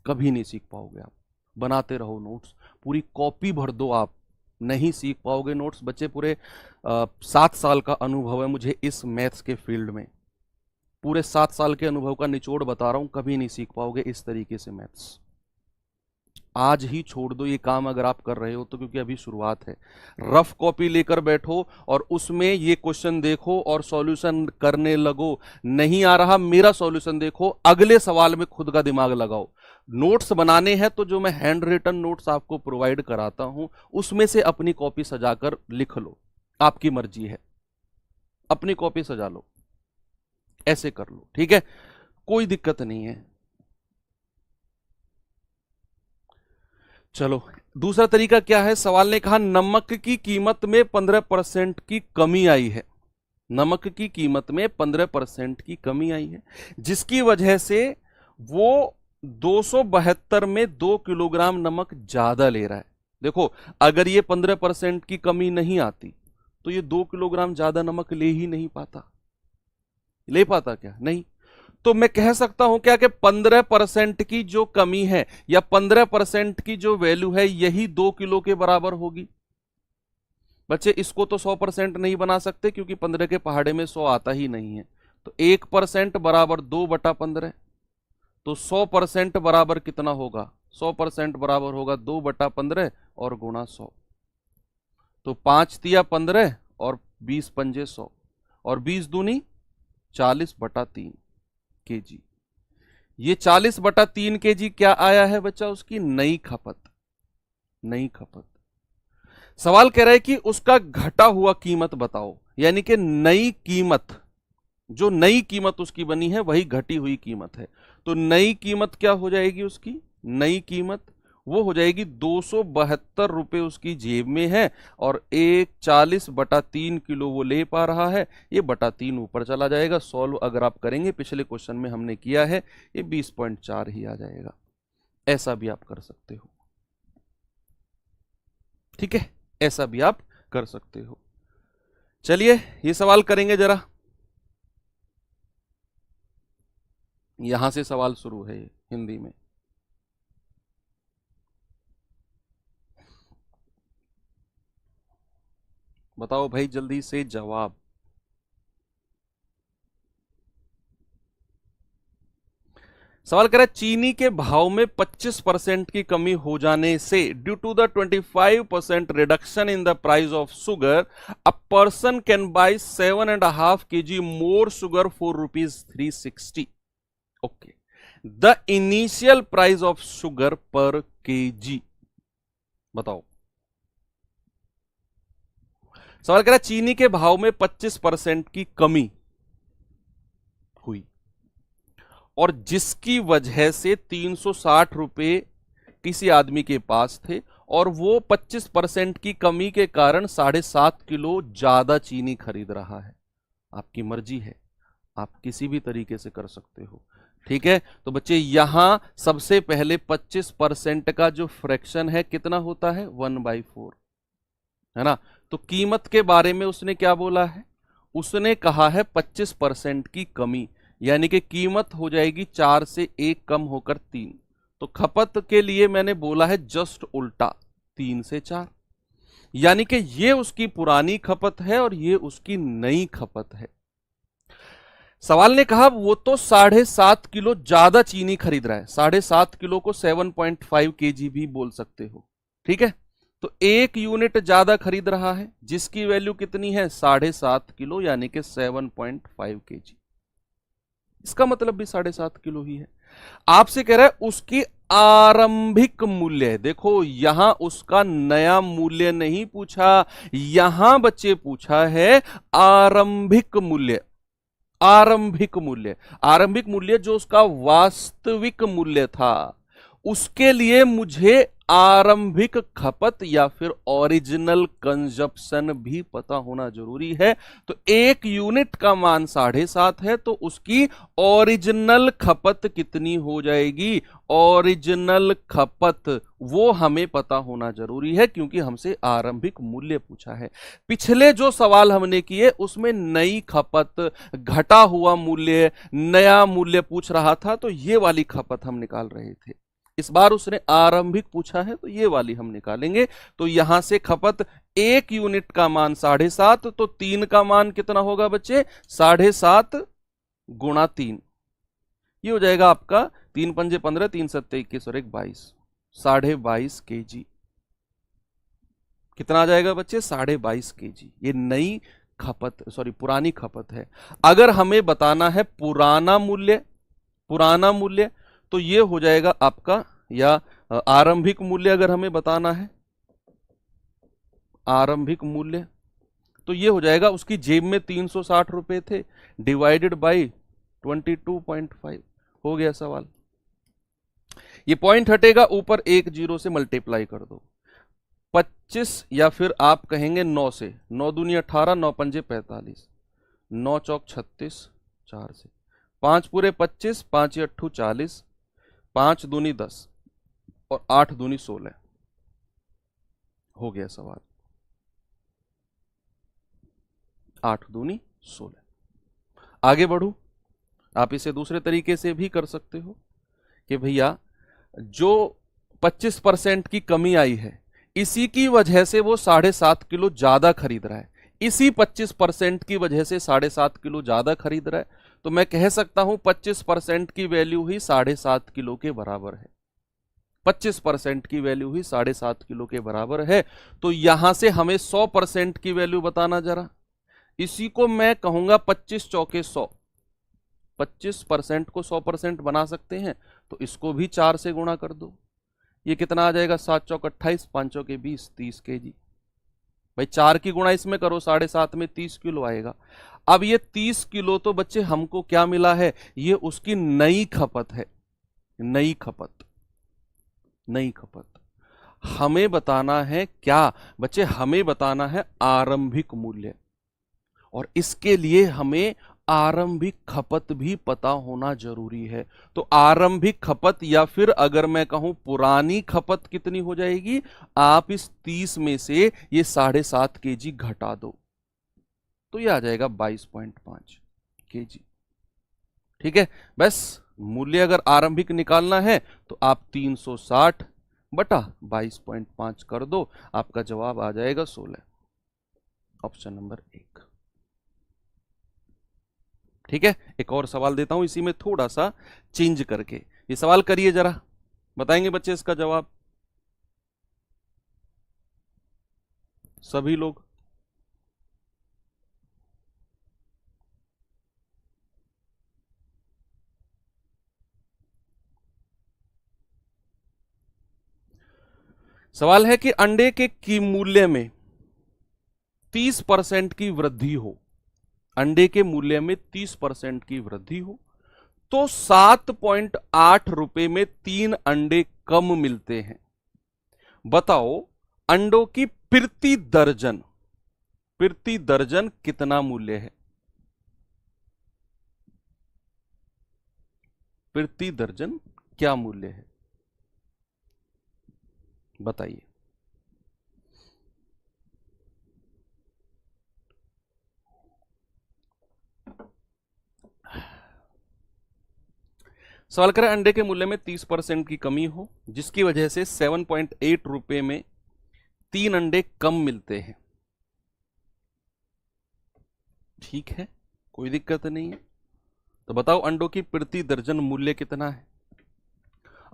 कभी नहीं सीख पाओगे आप। बनाते रहो नोट्स, पूरी कॉपी भर दो, आप नहीं सीख पाओगे नोट्स। बच्चे पूरे 7 साल का अनुभव है मुझे इस मैथ्स के फील्ड में, पूरे 7 साल के अनुभव का निचोड़ बता रहा हूं, कभी नहीं सीख पाओगे इस तरीके से मैथ्स। आज ही छोड़ दो ये काम अगर आप कर रहे हो तो, क्योंकि अभी शुरुआत है। रफ कॉपी लेकर बैठो और उसमें ये क्वेश्चन देखो और सॉल्यूशन करने लगो। नहीं आ रहा मेरा सॉल्यूशन देखो, अगले सवाल में खुद का दिमाग लगाओ। नोट्स बनाने हैं तो जो मैं हैंड रिटन नोट्स आपको प्रोवाइड कराता हूं उसमें से अपनी कॉपी सजाकर लिख लो, आपकी मर्जी है, अपनी कॉपी सजा लो, ऐसे कर लो, ठीक है, कोई दिक्कत नहीं है। चलो दूसरा तरीका क्या है, सवाल ने कहा नमक की कीमत में 15% की कमी आई है, नमक की कीमत में 15% की कमी आई है, जिसकी वजह से वो 272 में 2 किलोग्राम नमक ज्यादा ले रहा है। देखो अगर ये 15% की कमी नहीं आती तो ये 2 किलोग्राम ज्यादा नमक ले ही नहीं पाता, ले पाता क्या, नहीं। तो मैं कह सकता हूं क्या कि 15% की जो कमी है या 15% की जो वैल्यू है यही 2 किलो के बराबर होगी। बच्चे इसको तो 100% नहीं बना सकते क्योंकि 15 के पहाड़े में 100 आता ही नहीं है, तो 1% बराबर 2/15, तो 100% बराबर कितना होगा, 100% बराबर होगा 2/15 और गुणा 100, तो 5 तिया 15 और 20 पंजे 100 और 20 दूनी 40/3 केजी। ये 40/3 केजी क्या आया है बच्चा, उसकी नई खपत, नई खपत। सवाल कह रहा है कि उसका घटा हुआ कीमत बताओ, यानी कि नई कीमत, जो नई कीमत उसकी बनी है वही घटी हुई कीमत है। तो नई कीमत क्या हो जाएगी उसकी, नई कीमत वो हो जाएगी 272 रुपए उसकी जेब में है, और 40/3 किलो वो ले पा रहा है, ये बटा 3 ऊपर चला जाएगा। सॉल्व अगर आप करेंगे, पिछले क्वेश्चन में हमने किया है, ये 20.4 ही आ जाएगा। ऐसा भी आप कर सकते हो, ठीक है, ऐसा भी आप कर सकते हो। चलिए ये सवाल करेंगे जरा, यहां से सवाल शुरू है ये हिंदी में। बताओ भाई जल्दी से जवाब। सवाल कह रहा है चीनी के भाव में 25% की कमी हो जाने से, due to the 25% reduction in the price of sugar, a person can buy 7.5 kg more sugar for ₹360। Okay, the initial price of sugar per kg, बताओ। सवाल कह रहा है चीनी के भाव में 25% की कमी हुई और जिसकी वजह से 360 रुपए किसी आदमी के पास थे और वो 25% की कमी के कारण 7.5 किलो ज्यादा चीनी खरीद रहा है। आपकी मर्जी है, आप किसी भी तरीके से कर सकते हो। ठीक है, तो बच्चे यहां सबसे पहले 25% का जो फ्रैक्शन है कितना होता है, 1/4, है ना। तो कीमत के बारे में उसने क्या बोला है, उसने कहा है 25% की कमी, यानी कि कीमत हो जाएगी 4 से 1 कम होकर 3। तो खपत के लिए मैंने बोला है जस्ट उल्टा, 3 से 4, यानी कि ये उसकी पुरानी खपत है और ये उसकी नई खपत है। सवाल ने कहा वो तो 7.5 किलो ज्यादा चीनी खरीद रहा है, 7.5 किलो को 7.5 केजी भी बोल सकते हो। ठीक है, तो 1 यूनिट ज्यादा खरीद रहा है जिसकी वैल्यू कितनी है, 7.5 किलो, यानी कि 7.5 केजी। इसका मतलब भी 7.5 किलो ही है। आपसे कह रहा है उसकी आरंभिक मूल्य, देखो यहां उसका नया मूल्य नहीं पूछा, यहां बच्चे पूछा है आरंभिक मूल्य। आरंभिक मूल्य, आरंभिक मूल्य जो उसका वास्तविक मूल्य था, उसके लिए मुझे आरंभिक खपत या फिर ओरिजिनल कंजप्शन भी पता होना जरूरी है। तो 1 यूनिट का मान 7.5 है, तो उसकी ओरिजिनल खपत कितनी हो जाएगी, ओरिजिनल खपत वो हमें पता होना जरूरी है, क्योंकि हमसे आरंभिक मूल्य पूछा है। पिछले जो सवाल हमने किए उसमें नई खपत, घटा हुआ मूल्य, नया मूल्य पूछ रहा था, तो ये वाली खपत हम निकाल रहे थे। इस बार उसने आरंभिक पूछा है, तो ये वाली हम निकालेंगे। तो यहां से खपत 1 यूनिट का मान 7.5, तो 3 का मान कितना होगा बच्चे, 7.5 गुणा 3, ये हो जाएगा आपका 3 पंजे 15, 3 सत्ते 21 और 1 22, 22.5 केजी। कितना आ जाएगा बच्चे, 22.5 केजी। ये नई खपत, सॉरी पुरानी खपत है। अगर हमें बताना है पुराना मूल्य, पुराना मूल्य, तो ये हो जाएगा आपका, या आरंभिक मूल्य अगर हमें बताना है, आरंभिक मूल्य, तो ये हो जाएगा उसकी जेब में 360 रुपए थे, डिवाइडेड बाई 22.5, हो गया सवाल। ये पॉइंट हटेगा, ऊपर 1 जीरो से मल्टीप्लाई कर दो, 25 या फिर आप कहेंगे 9 से, 9 दूनी 18, 9 पंजे 45, 9 चौक 36, 4 से 5 पूरे 25, 5 अट्ठू 40, 5 दूनी 10 और 8 दूनी 16, हो गया सवाल, 8 दूनी 16। आगे बढ़ू, आप इसे दूसरे तरीके से भी कर सकते हो कि भैया जो 25% की कमी आई है, इसी की वजह से वो 7.5 किलो ज्यादा खरीद रहा है, इसी 25% की वजह से 7.5 किलो ज्यादा खरीद रहा है, तो मैं कह सकता हूं 25% की वैल्यू ही 7.5 किलो के बराबर है। 25% की वैल्यू ही 7.5 किलो के बराबर है। तो यहां से हमें 100% की वैल्यू बताना जरा, इसी को मैं कहूंगा 25 चौके 100, 25% को 100% बना सकते हैं, तो इसको भी 4 से गुणा कर दो, ये कितना आ जाएगा, 7 चौक 28, 5 चौके 20, 30 केजी। भाई 4 की गुणा इसमें करो, 7.5 में 30 किलो आएगा। अब ये 30 किलो तो बच्चे हमको क्या मिला है, ये उसकी नई खपत है, नई खपत, नई खपत। हमें बताना है क्या बच्चे, हमें बताना है आरंभिक मूल्य, और इसके लिए हमें आरंभिक खपत भी पता होना जरूरी है। तो आरंभिक खपत या फिर अगर मैं कहूं पुरानी खपत कितनी हो जाएगी, आप इस 30 में से ये 7.5 केजी घटा दो, तो ये आ जाएगा 22.5 केजी। ठीक है, बस मूल्य अगर आरंभिक निकालना है तो आप 360 बटा 22.5 कर दो, आपका जवाब आ जाएगा 16, ऑप्शन नंबर 1। ठीक है, एक और सवाल देता हूं इसी में थोड़ा सा चेंज करके, ये सवाल करिए जरा, बताएंगे बच्चे इसका जवाब सभी लोग। सवाल है कि अंडे के की मूल्य में 30% की वृद्धि हो, अंडे के मूल्य में 30% की वृद्धि हो, तो 7.8 रुपए में 3 अंडे कम मिलते हैं। बताओ अंडों की प्रति दर्जन कितना मूल्य है? प्रति दर्जन क्या मूल्य है बताइए। सवाल करें अंडे के मूल्य में 30% की कमी हो, जिसकी वजह से 7.8 रुपए में 3 अंडे कम मिलते हैं। ठीक है, कोई दिक्कत नहीं है। तो बताओ अंडों की प्रति दर्जन मूल्य कितना है।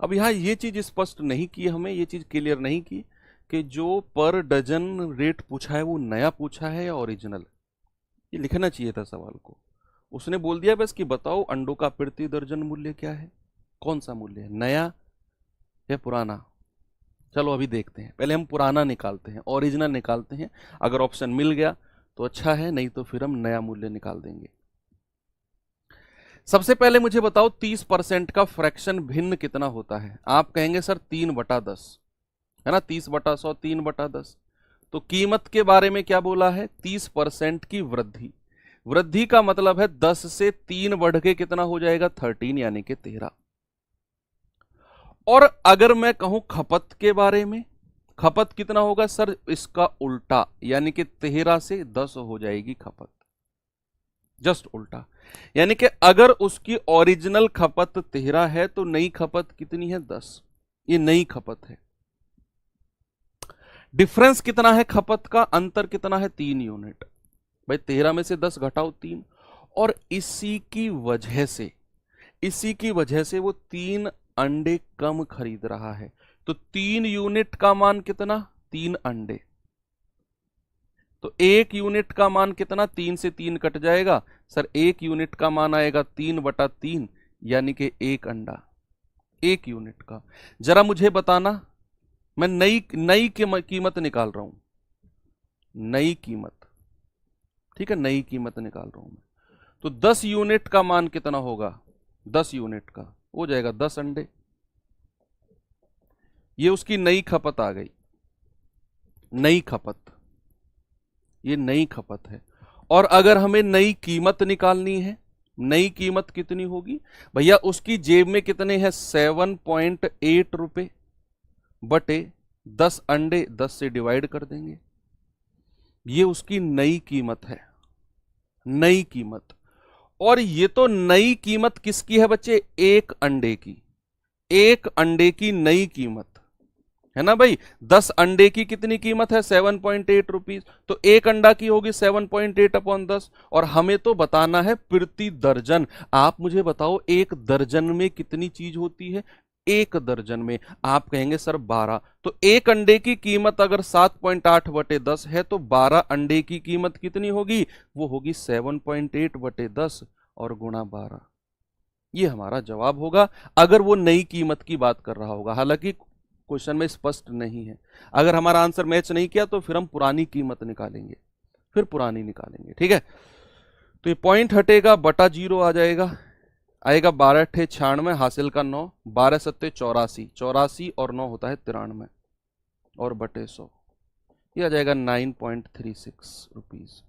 अब यहां ये चीज स्पष्ट नहीं की, हमें ये चीज क्लियर नहीं की कि जो पर डजन रेट पूछा है वो नया पूछा है या ओरिजिनल। ये लिखना चाहिए था सवाल को। उसने बोल दिया बस कि बताओ अंडों का प्रति दर्जन मूल्य क्या है। कौन सा मूल्य है, नया या पुराना? चलो अभी देखते हैं, पहले हम पुराना निकालते हैं, ओरिजिनल निकालते हैं। अगर ऑप्शन मिल गया तो अच्छा है, नहीं तो फिर हम नया मूल्य निकाल देंगे। सबसे पहले मुझे बताओ 30% का फ्रैक्शन भिन्न कितना होता है। आप कहेंगे सर 3/10 है ना, 30/100 3/10। तो कीमत के बारे में क्या बोला है, 30% की वृद्धि। वृद्धि का मतलब है 10 से 3 बढ़ के कितना हो जाएगा, 13 यानी कि 13। और अगर मैं कहूं खपत के बारे में, खपत कितना होगा सर, इसका उल्टा, यानी कि 13 से 10 हो जाएगी खपत, जस्ट उल्टा। यानी कि अगर उसकी ओरिजिनल खपत 13 है तो नई खपत कितनी है, 10। ये नई खपत है। डिफरेंस कितना है खपत का, अंतर कितना है, 3 यूनिट। भाई 13 में से 10 घटाओ 3, और इसी की वजह से वो 3 अंडे कम खरीद रहा है। तो 3 यूनिट का मान कितना, 3 अंडे। तो 1 यूनिट का मान कितना, 3 से 3 कट जाएगा सर, 1 यूनिट का मान आएगा 3/3, यानी कि 1 अंडा 1 यूनिट का। जरा मुझे बताना, मैं नई कीमत निकाल रहा हूं, नई कीमत, ठीक है, नई कीमत निकाल रहा हूं मैं। तो 10 यूनिट का मान कितना होगा, 10 यूनिट का हो जाएगा 10 अंडे। ये उसकी नई खपत आ गई, नई खपत, ये नई खपत है। और अगर हमें नई कीमत निकालनी है, नई कीमत कितनी होगी भैया, उसकी जेब में कितने हैं, 7.8 रुपए बटे 10 अंडे, 10 से डिवाइड कर देंगे। ये उसकी नई कीमत है, नई कीमत। और ये तो नई कीमत किसकी है बच्चे, 1 अंडे की, 1 अंडे की नई कीमत है ना भाई। 10 अंडे की कितनी कीमत है, 7.8 रुपीज। तो 1 अंडा की होगी 7.8/10। और हमें तो बताना है प्रति दर्जन। आप मुझे बताओ 1 दर्जन में कितनी चीज होती है, 1 दर्जन में आप कहेंगे सर 12। तो 1 अंडे की कीमत अगर 7.8/10 है तो 12 अंडे की कीमत कितनी होगी, वो होगी 7.8/10 और गुणा 12। ये हमारा जवाब होगा अगर वो नई कीमत की बात कर रहा होगा। हालांकि क्वेश्चन में स्पष्ट नहीं है। अगर हमारा आंसर मैच नहीं किया तो फिर हम पुरानी कीमत निकालेंगे, फिर पुरानी निकालेंगे, ठीक है। तो ये पॉइंट हटेगा, बटा 0 आ जाएगा, आएगा 12 × 96, हासिल का 9, 12 × 7 = 84 और 9 होता है 93 और बटे 100, ये आ जाएगा 9.36 रुपीज।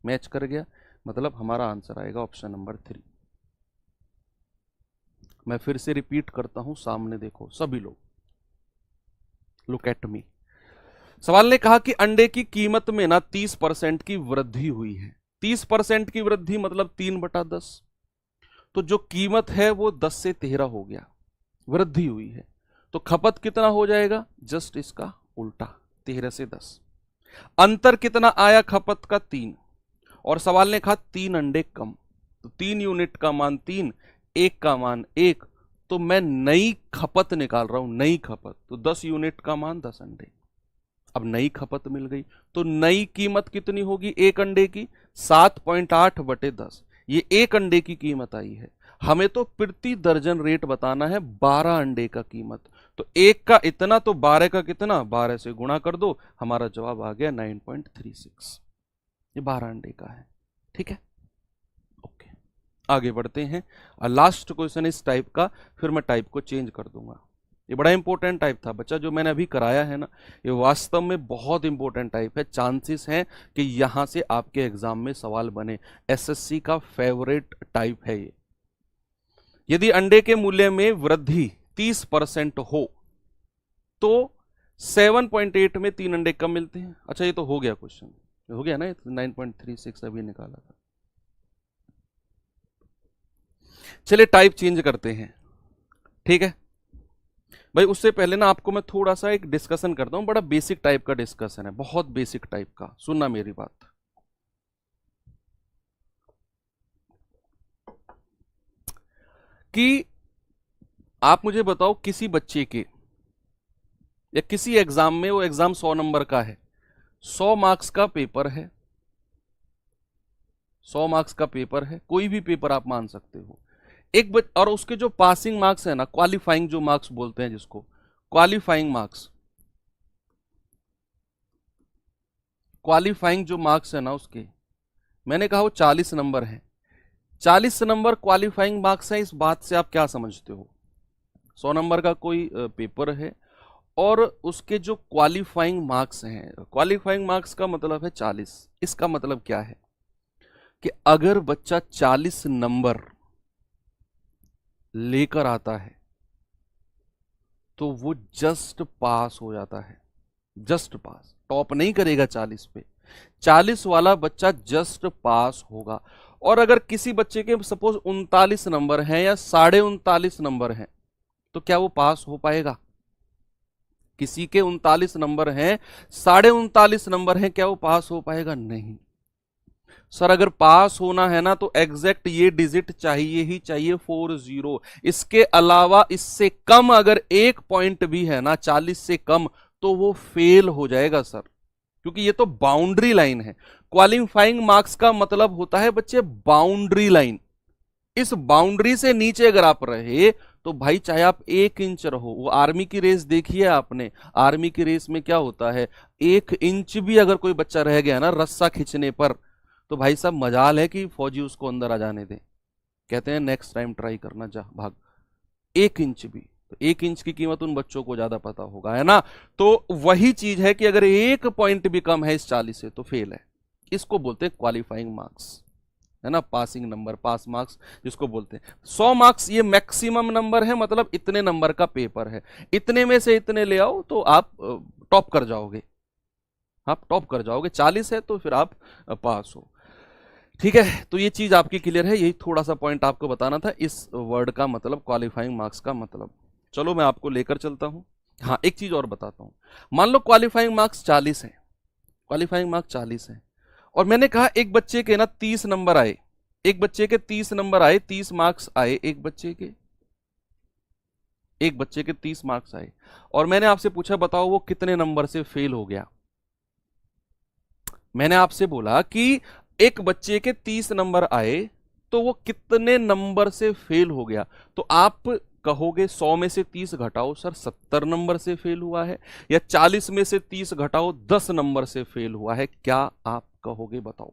मैच कर गया, मतलब हमारा आंसर आएगा ऑप्शन नंबर 3। मैं फिर से रिपीट करता हूं, सामने देखो सभी लोग, लुक एट मी। सवाल ने कहा कि अंडे की कीमत में ना 30% की वृद्धि हुई है। 30% की वृद्धि मतलब 3/10। तो जो कीमत है वो 10 से 13 हो गया, वृद्धि हुई है। तो खपत कितना हो जाएगा, जस्ट इसका उल्टा, 13 से 10। अंतर कितना आया खपत का, 3। और सवाल ने कहा 3 अंडे कम। तो 3 यूनिट का मान 3, 1 का मान 1। तो मैं नई खपत निकाल रहा हूं, नई खपत। तो 10 यूनिट का मान 10 अंडे। अब नई खपत मिल गई तो नई कीमत कितनी होगी 1 अंडे की, 7.8/10। ये 1 अंडे की कीमत आई है। हमें तो प्रति दर्जन रेट बताना है 12 अंडे का कीमत। तो 1 का इतना तो 12 का कितना, 12 से गुणा कर दो, हमारा जवाब आ गया 9.36। ये 12 अंडे का है, ठीक है। ओके, आगे बढ़ते हैं। लास्ट क्वेश्चन इस टाइप का, फिर मैं टाइप को चेंज कर दूंगा। ये बड़ा इंपॉर्टेंट टाइप था बच्चा, जो मैंने अभी कराया है ना, ये वास्तव में बहुत इंपॉर्टेंट टाइप है। चांसेस हैं कि यहां से आपके एग्जाम में सवाल बने। एसएससी का फेवरेट टाइप है ये। यदि अंडे के मूल्य में वृद्धि 30% हो तो 7.8 में 3 अंडे कम मिलते हैं। अच्छा, ये तो हो गया क्वेश्चन, हो गया ना, 9.36 अभी निकाला था। चलिए टाइप चेंज करते हैं, ठीक है भाई। उससे पहले ना आपको मैं थोड़ा सा एक डिस्कशन करता हूं, बड़ा बेसिक टाइप का डिस्कशन है, बहुत बेसिक टाइप का, सुनना मेरी बात। कि आप मुझे बताओ, किसी बच्चे के या किसी एग्जाम में, वो एग्जाम 100 नंबर का है, 100 मार्क्स का पेपर है, 100 मार्क्स का पेपर है, कोई भी पेपर आप मान सकते हो। और उसके जो पासिंग मार्क्स है ना, क्वालिफाइंग जो मार्क्स बोलते हैं जिसको, क्वालिफाइंग मार्क्स, क्वालिफाइंग जो मार्क्स है ना उसके, मैंने कहा वो 40 नंबर है। 40 नंबर क्वालिफाइंग मार्क्स है। इस बात से आप क्या समझते हो? 100 नंबर का कोई पेपर है और उसके जो क्वालिफाइंग मार्क्स हैं, क्वालिफाइंग मार्क्स का मतलब है 40। इसका मतलब क्या है कि अगर बच्चा 40 नंबर लेकर आता है तो वो जस्ट पास हो जाता है। जस्ट पास, टॉप नहीं करेगा 40 पे, 40 वाला बच्चा जस्ट पास होगा। और अगर किसी बच्चे के सपोज 39 नंबर हैं या 39.5 नंबर हैं, तो क्या वो पास हो पाएगा? किसी के 39 नंबर हैं, 39.5 नंबर हैं, क्या वो पास हो पाएगा? नहीं सर। अगर पास होना है ना तो एग्जैक्ट ये डिजिट चाहिए ही चाहिए, 40। इसके अलावा इससे कम अगर एक पॉइंट भी है ना, 40 से कम, तो वो फेल हो जाएगा सर, क्योंकि ये तो बाउंड्री लाइन है। क्वालिफाइंग मार्क्स का मतलब होता है बच्चे बाउंड्री लाइन। इस बाउंड्री से नीचे अगर आप रहे तो भाई चाहे आप 1 इंच रहो, वो आर्मी की रेस देखी है आपने, आर्मी की रेस में क्या होता है, 1 इंच भी अगर कोई बच्चा रह गया ना रस्सा खींचने पर, तो भाई साहब मजाल है कि फौजी उसको अंदर आ जाने दे, कहते हैं नेक्स्ट टाइम ट्राई करना, जा भाग। 1 इंच भी, तो 1 इंच की कीमत उन बच्चों को ज्यादा पता होगा, है ना। तो वही चीज है कि अगर 1 पॉइंट भी कम है इस 40 से तो फेल है। इसको बोलते हैं क्वालिफाइंग मार्क्स, है ना, पासिंग नंबर, पास मार्क्स जिसको बोलते हैं। 100 मार्क्स ये मैक्सिमम नंबर है, मतलब इतने नंबर का पेपर है, इतने में से इतने ले आओ तो आप टॉप कर जाओगे, आप टॉप कर जाओगे। 40 है तो फिर आप पास हो, ठीक है। तो ये चीज आपकी क्लियर है, यही थोड़ा सा पॉइंट आपको बताना था, इस वर्ड का मतलब, क्वालिफाइंग मार्क्स का मतलब। चलो मैं आपको लेकर चलता हूं। हाँ, एक चीज और बताता हूं। मान लो क्वालिफाइंग मार्क्स 40 है, क्वालिफाइंग मार्क्स 40 है, और मैंने कहा एक बच्चे के ना 30 नंबर आए, एक बच्चे के 30 नंबर आए, 30 मार्क्स आए, एक बच्चे के 30 मार्क्स आए, और मैंने आपसे पूछा बताओ वो कितने नंबर से फेल हो गया। मैंने आपसे बोला कि एक बच्चे के 30 नंबर आए तो वो कितने नंबर से फेल हो गया, तो आप कहोगे 100 में से 30 घटाओ सर 70 नंबर से फेल हुआ है, या 40 में से 30 घटाओ 10 नंबर से फेल हुआ है, क्या आप कहोगे बताओ।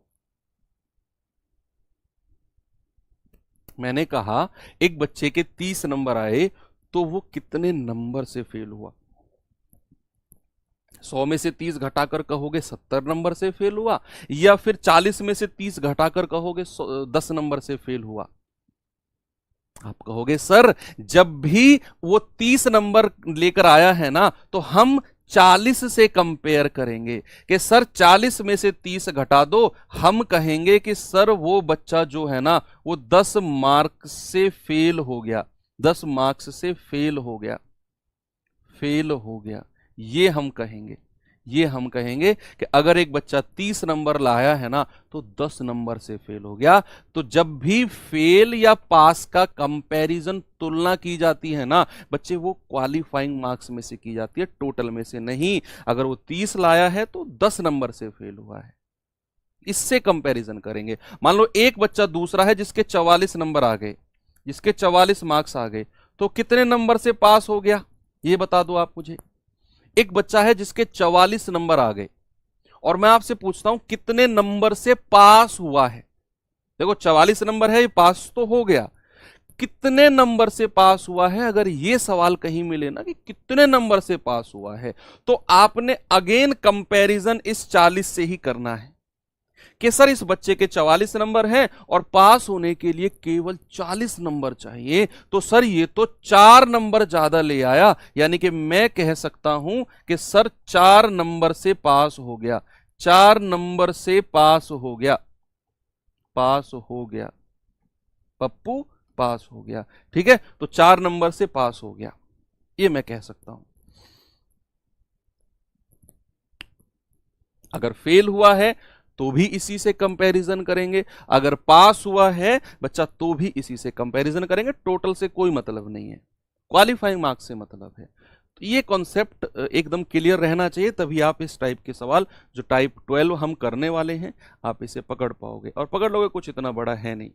मैंने कहा एक बच्चे के 30 नंबर आए तो वो कितने नंबर से फेल हुआ, 100 में से 30 घटाकर कहोगे 70 नंबर से फेल हुआ, या फिर 40 में से 30 घटाकर कहोगे 10 नंबर से फेल हुआ। आप कहोगे सर जब भी वो 30 नंबर लेकर आया है ना तो हम 40 से कंपेयर करेंगे कि सर 40 में से 30 घटा दो, हम कहेंगे कि सर वो बच्चा जो है ना वो 10 मार्क्स से फेल हो गया, 10 मार्क्स से फेल हो गया, फेल हो गया, ये हम कहेंगे। ये हम कहेंगे कि अगर एक बच्चा 30 नंबर लाया है ना तो 10 नंबर से फेल हो गया। तो जब भी फेल या पास का कंपैरिजन, तुलना की जाती है ना बच्चे, वो क्वालिफाइंग मार्क्स में से की जाती है, टोटल में से नहीं। अगर वो 30 लाया है तो 10 नंबर से फेल हुआ है, इससे कंपैरिजन करेंगे। मान लो एक बच्चा दूसरा है जिसके 44 नंबर आ गए, जिसके 44 मार्क्स आ गए, तो कितने नंबर से पास हो गया ये बता दो आप मुझे। एक बच्चा है जिसके 44 नंबर आ गए, और मैं आपसे पूछता हूं कितने नंबर से पास हुआ है। देखो 44 नंबर है, ये पास तो हो गया, कितने नंबर से पास हुआ है, अगर ये सवाल कहीं मिले ना कि कितने नंबर से पास हुआ है, तो आपने अगेन कंपैरिजन इस 40 से ही करना है कि सर इस बच्चे के 44 नंबर हैं और पास होने के लिए केवल 40 नंबर चाहिए, तो सर ये तो 4 नंबर ज्यादा ले आया, यानी कि मैं कह सकता हूं कि सर 4 नंबर से पास हो गया, 4 नंबर से पास हो गया, पास हो गया, पप्पू पास हो गया। ठीक है, तो 4 नंबर से पास हो गया, ये मैं कह सकता हूं। अगर फेल हुआ है तो भी इसी से कंपैरिजन करेंगे, अगर पास हुआ है बच्चा तो भी इसी से कंपैरिजन करेंगे, टोटल से कोई मतलब नहीं है, क्वालिफाइंग मार्क्स से मतलब है। तो ये कॉन्सेप्ट एकदम क्लियर रहना चाहिए, तभी आप इस टाइप के सवाल जो टाइप 12 हम करने वाले हैं आप इसे पकड़ पाओगे, और पकड़ लोगे, कुछ इतना बड़ा है नहीं।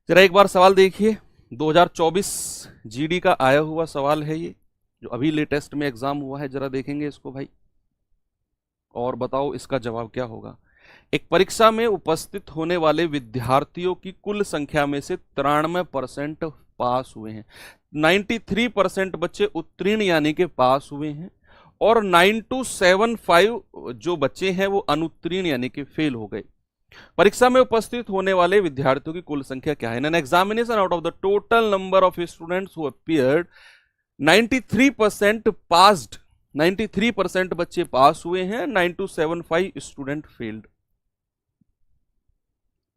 जरा एक बार सवाल देखिए, 2024 जीडी का आया हुआ सवाल है ये, जो अभी लेटेस्ट में एग्जाम हुआ है, जरा देखेंगे इसको भाई और बताओ इसका जवाब क्या होगा। एक परीक्षा में उपस्थित होने वाले विद्यार्थियों की कुल संख्या में से 93% पास हुए हैं, 93% बच्चे उत्तीर्ण यानी कि पास हुए हैं, और 9275 जो बच्चे हैं वो अनुत्तीर्ण यानी कि फेल हो गए। परीक्षा में उपस्थित होने वाले विद्यार्थियों की कुल संख्या क्या है। In an examination out of the total number of students who appeared 93% passed, 93% बच्चे पास हुए हैं, 9275 स्टूडेंट फेल्ड।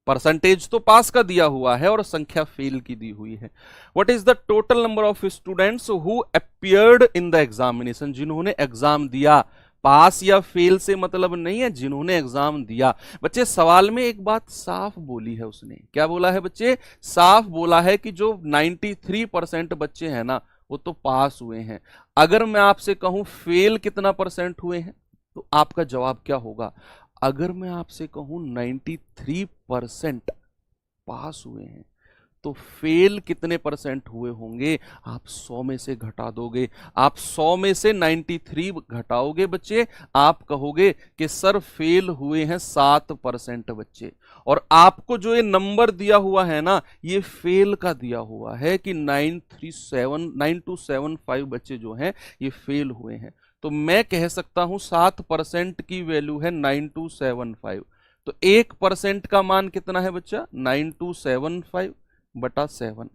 परसेंटेज तो पास का दिया हुआ है और संख्या फेल की दी हुई है। What is the total number of students who appeared in the examination, जिन्होंने एग्जाम दिया, पास या फेल से मतलब नहीं है, जिन्होंने एग्जाम दिया। बच्चे सवाल में एक बात साफ बोली है उसने, क्या बोला है बच्चे, साफ बोला है कि जो 93% बच्चे हैं ना वो तो पास हुए हैं। अगर मैं आपसे कहूं फेल कितना परसेंट हुए हैं तो आपका जवाब क्या होगा। अगर मैं आपसे कहूं 93% पास हुए हैं तो फेल कितने परसेंट हुए होंगे, आप 100 में से घटा दोगे, आप 100 में से 93 घटाओगे बच्चे, आप कहोगे कि सर फेल हुए हैं 7% बच्चे। और आपको जो ये नंबर दिया हुआ है ना ये फेल का दिया हुआ है कि 9275 बच्चे जो हैं ये फेल हुए हैं। तो मैं कह सकता हूं 7% की वैल्यू है 9275, तो 1% का मान कितना है बच्चा, 9275 बटा 7,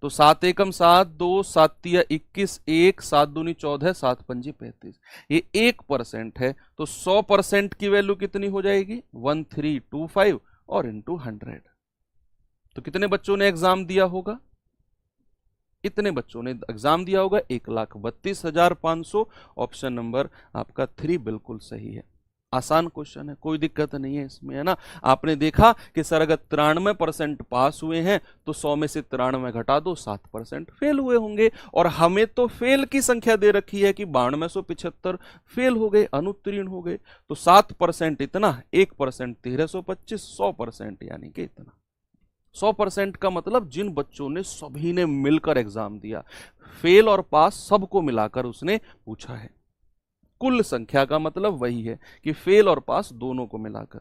तो 7 एकम 7, 2 7 तिया 21, 1 7 दूनी 14, 7 पंजी 35, ये 1% है, तो 100% की वैल्यू कितनी हो जाएगी 1325 और इंटू 100। तो कितने बच्चों ने एग्जाम दिया होगा, इतने बच्चों ने एग्जाम दिया होगा 1,32,500। ऑप्शन नंबर आपका 3 बिल्कुल सही है। आसान क्वेश्चन है, कोई दिक्कत नहीं है इसमें, है ना। आपने देखा कि सर अगर 93% पास हुए हैं तो 100 में से 93 घटा दो, 7% फेल हुए होंगे, और हमें तो फेल की संख्या दे रखी है कि 9275 फेल हो गए, अनुत्तीर्ण हो गए। तो 7% इतना, 1% 1325, 100% यानी कि इतना। 100% का मतलब जिन बच्चों ने सभी ने मिलकर एग्जाम दिया, फेल और पास सबको मिलाकर उसने पूछा है। कुल संख्या का मतलब वही है कि फेल और पास दोनों को मिलाकर।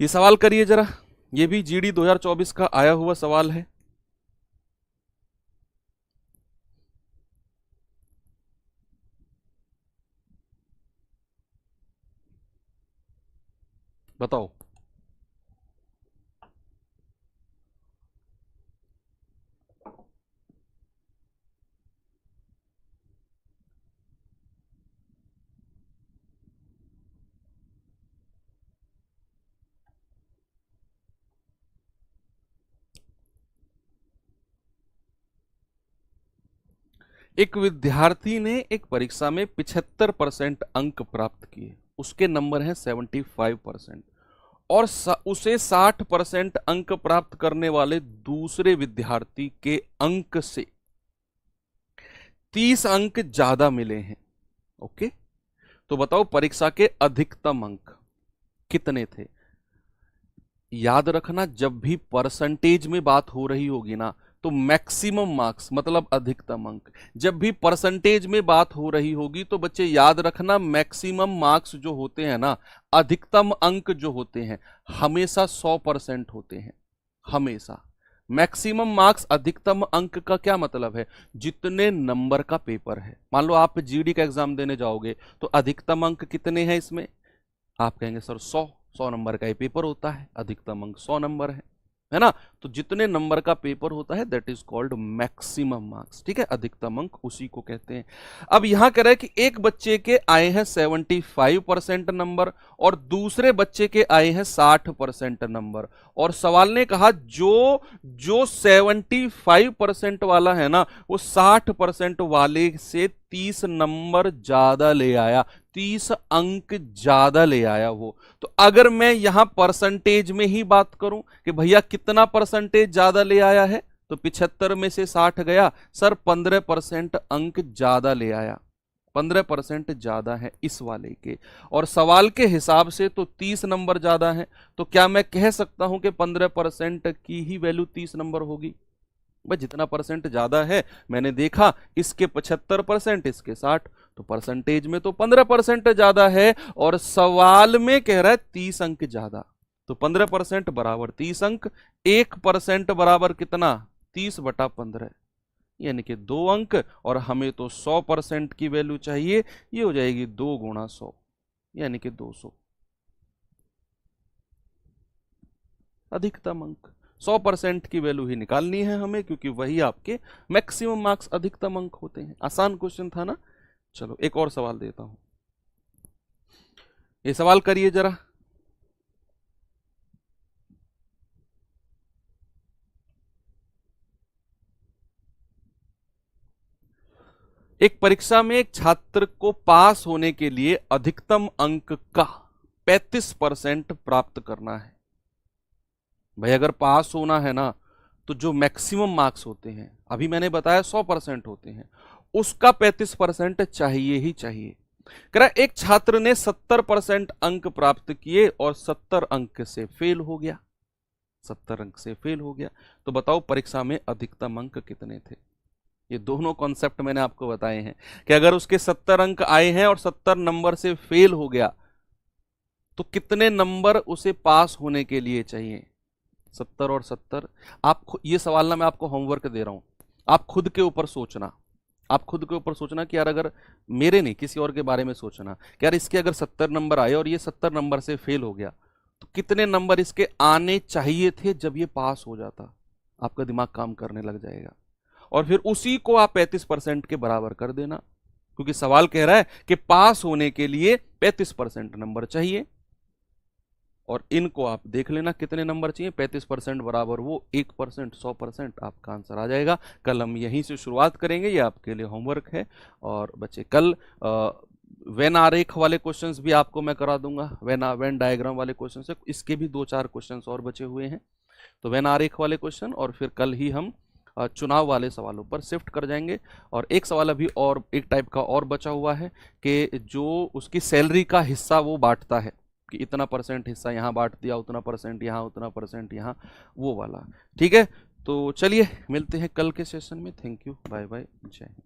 ये सवाल करिए जरा, ये भी जीडी 2024 का आया हुआ सवाल है। बताओ। एक विद्यार्थी ने एक परीक्षा में 75% अंक प्राप्त किए, उसके नंबर हैं 75%, और उसे 60% अंक प्राप्त करने वाले दूसरे विद्यार्थी के अंक से 30 अंक ज्यादा मिले हैं। ओके, तो बताओ परीक्षा के अधिकतम अंक कितने थे। याद रखना, जब भी परसेंटेज में बात हो रही होगी ना तो मैक्सिमम मार्क्स मतलब अधिकतम अंक, जब भी परसेंटेज में बात हो रही होगी तो बच्चे याद रखना मैक्सिमम मार्क्स जो होते हैं ना, अधिकतम अंक जो होते हैं हमेशा 100% होते हैं, हमेशा। मैक्सिमम मार्क्स अधिकतम अंक का क्या मतलब है? जितने नंबर का पेपर है। मान लो आप जीडी का एग्जाम देने जाओगे तो अधिकतम अंक कितने हैं इसमें? आप कहेंगे सर 100 नंबर का ये पेपर होता है, अधिकतम अंक 100 नंबर है ना? तो जितने नंबर का पेपर होता है that is called maximum marks, ठीक है? अधिकतम अंक उसी को कहते हैं। अब यहां कह रहा है कि एक बच्चे के आए हैं 75% नंबर और दूसरे बच्चे के आए हैं 60% नंबर, और सवाल ने कहा जो जो 75% वाला है ना वो 60% वाले से 30 नंबर ज्यादा ले आया, 30 अंक ज्यादा ले आया वो। तो अगर मैं यहां परसेंटेज में ही बात करूं कि भैया कितना परसेंटेज ज्यादा ले आया है, तो 75 में से 60 गया, सर 15% अंक ज्यादा ले आया, 15% ज्यादा है इस वाले के, और सवाल के हिसाब से तो 30 नंबर ज्यादा है। तो क्या मैं कह सकता हूं कि 15% की ही वैल्यू 30 नंबर होगी? भाई जितना परसेंट ज्यादा है, मैंने देखा इसके 75% इसके 60, तो परसेंटेज में तो 15% ज्यादा है, और सवाल में कह रहा है 30 अंक ज्यादा। तो 15% बराबर 30 अंक, 1% बराबर कितना? 30/15, यानी कि 2 अंक, और हमें तो 100% की वैल्यू चाहिए, ये हो जाएगी 2 गुणा 100 यानी कि 200 अधिकतम अंक। 100% की वैल्यू ही निकालनी है हमें, क्योंकि वही आपके मैक्सिमम मार्क्स अधिकतम अंक होते हैं। आसान क्वेश्चन था ना? चलो एक और सवाल देता हूं, ये सवाल करिए जरा। एक परीक्षा में एक छात्र को पास होने के लिए अधिकतम अंक का 35% प्राप्त करना है। भाई अगर पास होना है ना तो जो मैक्सिमम मार्क्स होते हैं, अभी मैंने बताया 100% होते हैं, उसका 35% चाहिए ही चाहिए। कह रहा एक छात्र ने 70% अंक प्राप्त किए और 70 अंक से फेल हो गया, 70 अंक से फेल हो गया। तो बताओ परीक्षा में अधिकतम अंक कितने थे? ये दोनों कॉन्सेप्ट मैंने आपको बताए हैं कि अगर उसके 70 अंक आए हैं और 70 नंबर से फेल हो गया तो कितने नंबर उसे पास होने के लिए चाहिए? 70 और 70। आप ये सवाल ना मैं आपको होमवर्क दे रहा हूं, आप खुद के ऊपर सोचना, आप खुद के ऊपर सोचना कि यार अगर मेरे नहीं किसी और के बारे में सोचना कि यार इसके अगर 70 नंबर आए और ये 70 नंबर से फेल हो गया तो कितने नंबर इसके आने चाहिए थे जब ये पास हो जाता। आपका दिमाग काम करने लग जाएगा, और फिर उसी को आप 35% के बराबर कर देना, क्योंकि सवाल कह रहा है कि पास होने के लिए 35% नंबर चाहिए, और इनको आप देख लेना कितने नंबर चाहिए। 35% बराबर वो 1%, 100% आपका आंसर आ जाएगा। कल हम यहीं से शुरुआत करेंगे, ये आपके लिए होमवर्क है। और बच्चे कल वेन आरेख वाले क्वेश्चंस भी आपको मैं करा दूंगा, वेन डायग्राम वाले क्वेश्चंस है, इसके भी 2-4 क्वेश्चंस और बचे हुए हैं। तो वेन आरेख वाले क्वेश्चन, और फिर कल ही हम चुनाव वाले सवालों पर शिफ्ट कर जाएंगे। और एक सवाल अभी और एक टाइप का और बचा हुआ है कि जो उसकी सैलरी का हिस्सा वो बांटता है कि इतना % हिस्सा यहाँ बांट दिया, उतना % यहाँ, उतना % यहाँ, वो वाला। ठीक है, तो चलिए मिलते हैं कल के सेशन में। थैंक यू, बाय बाय, जय हिंद।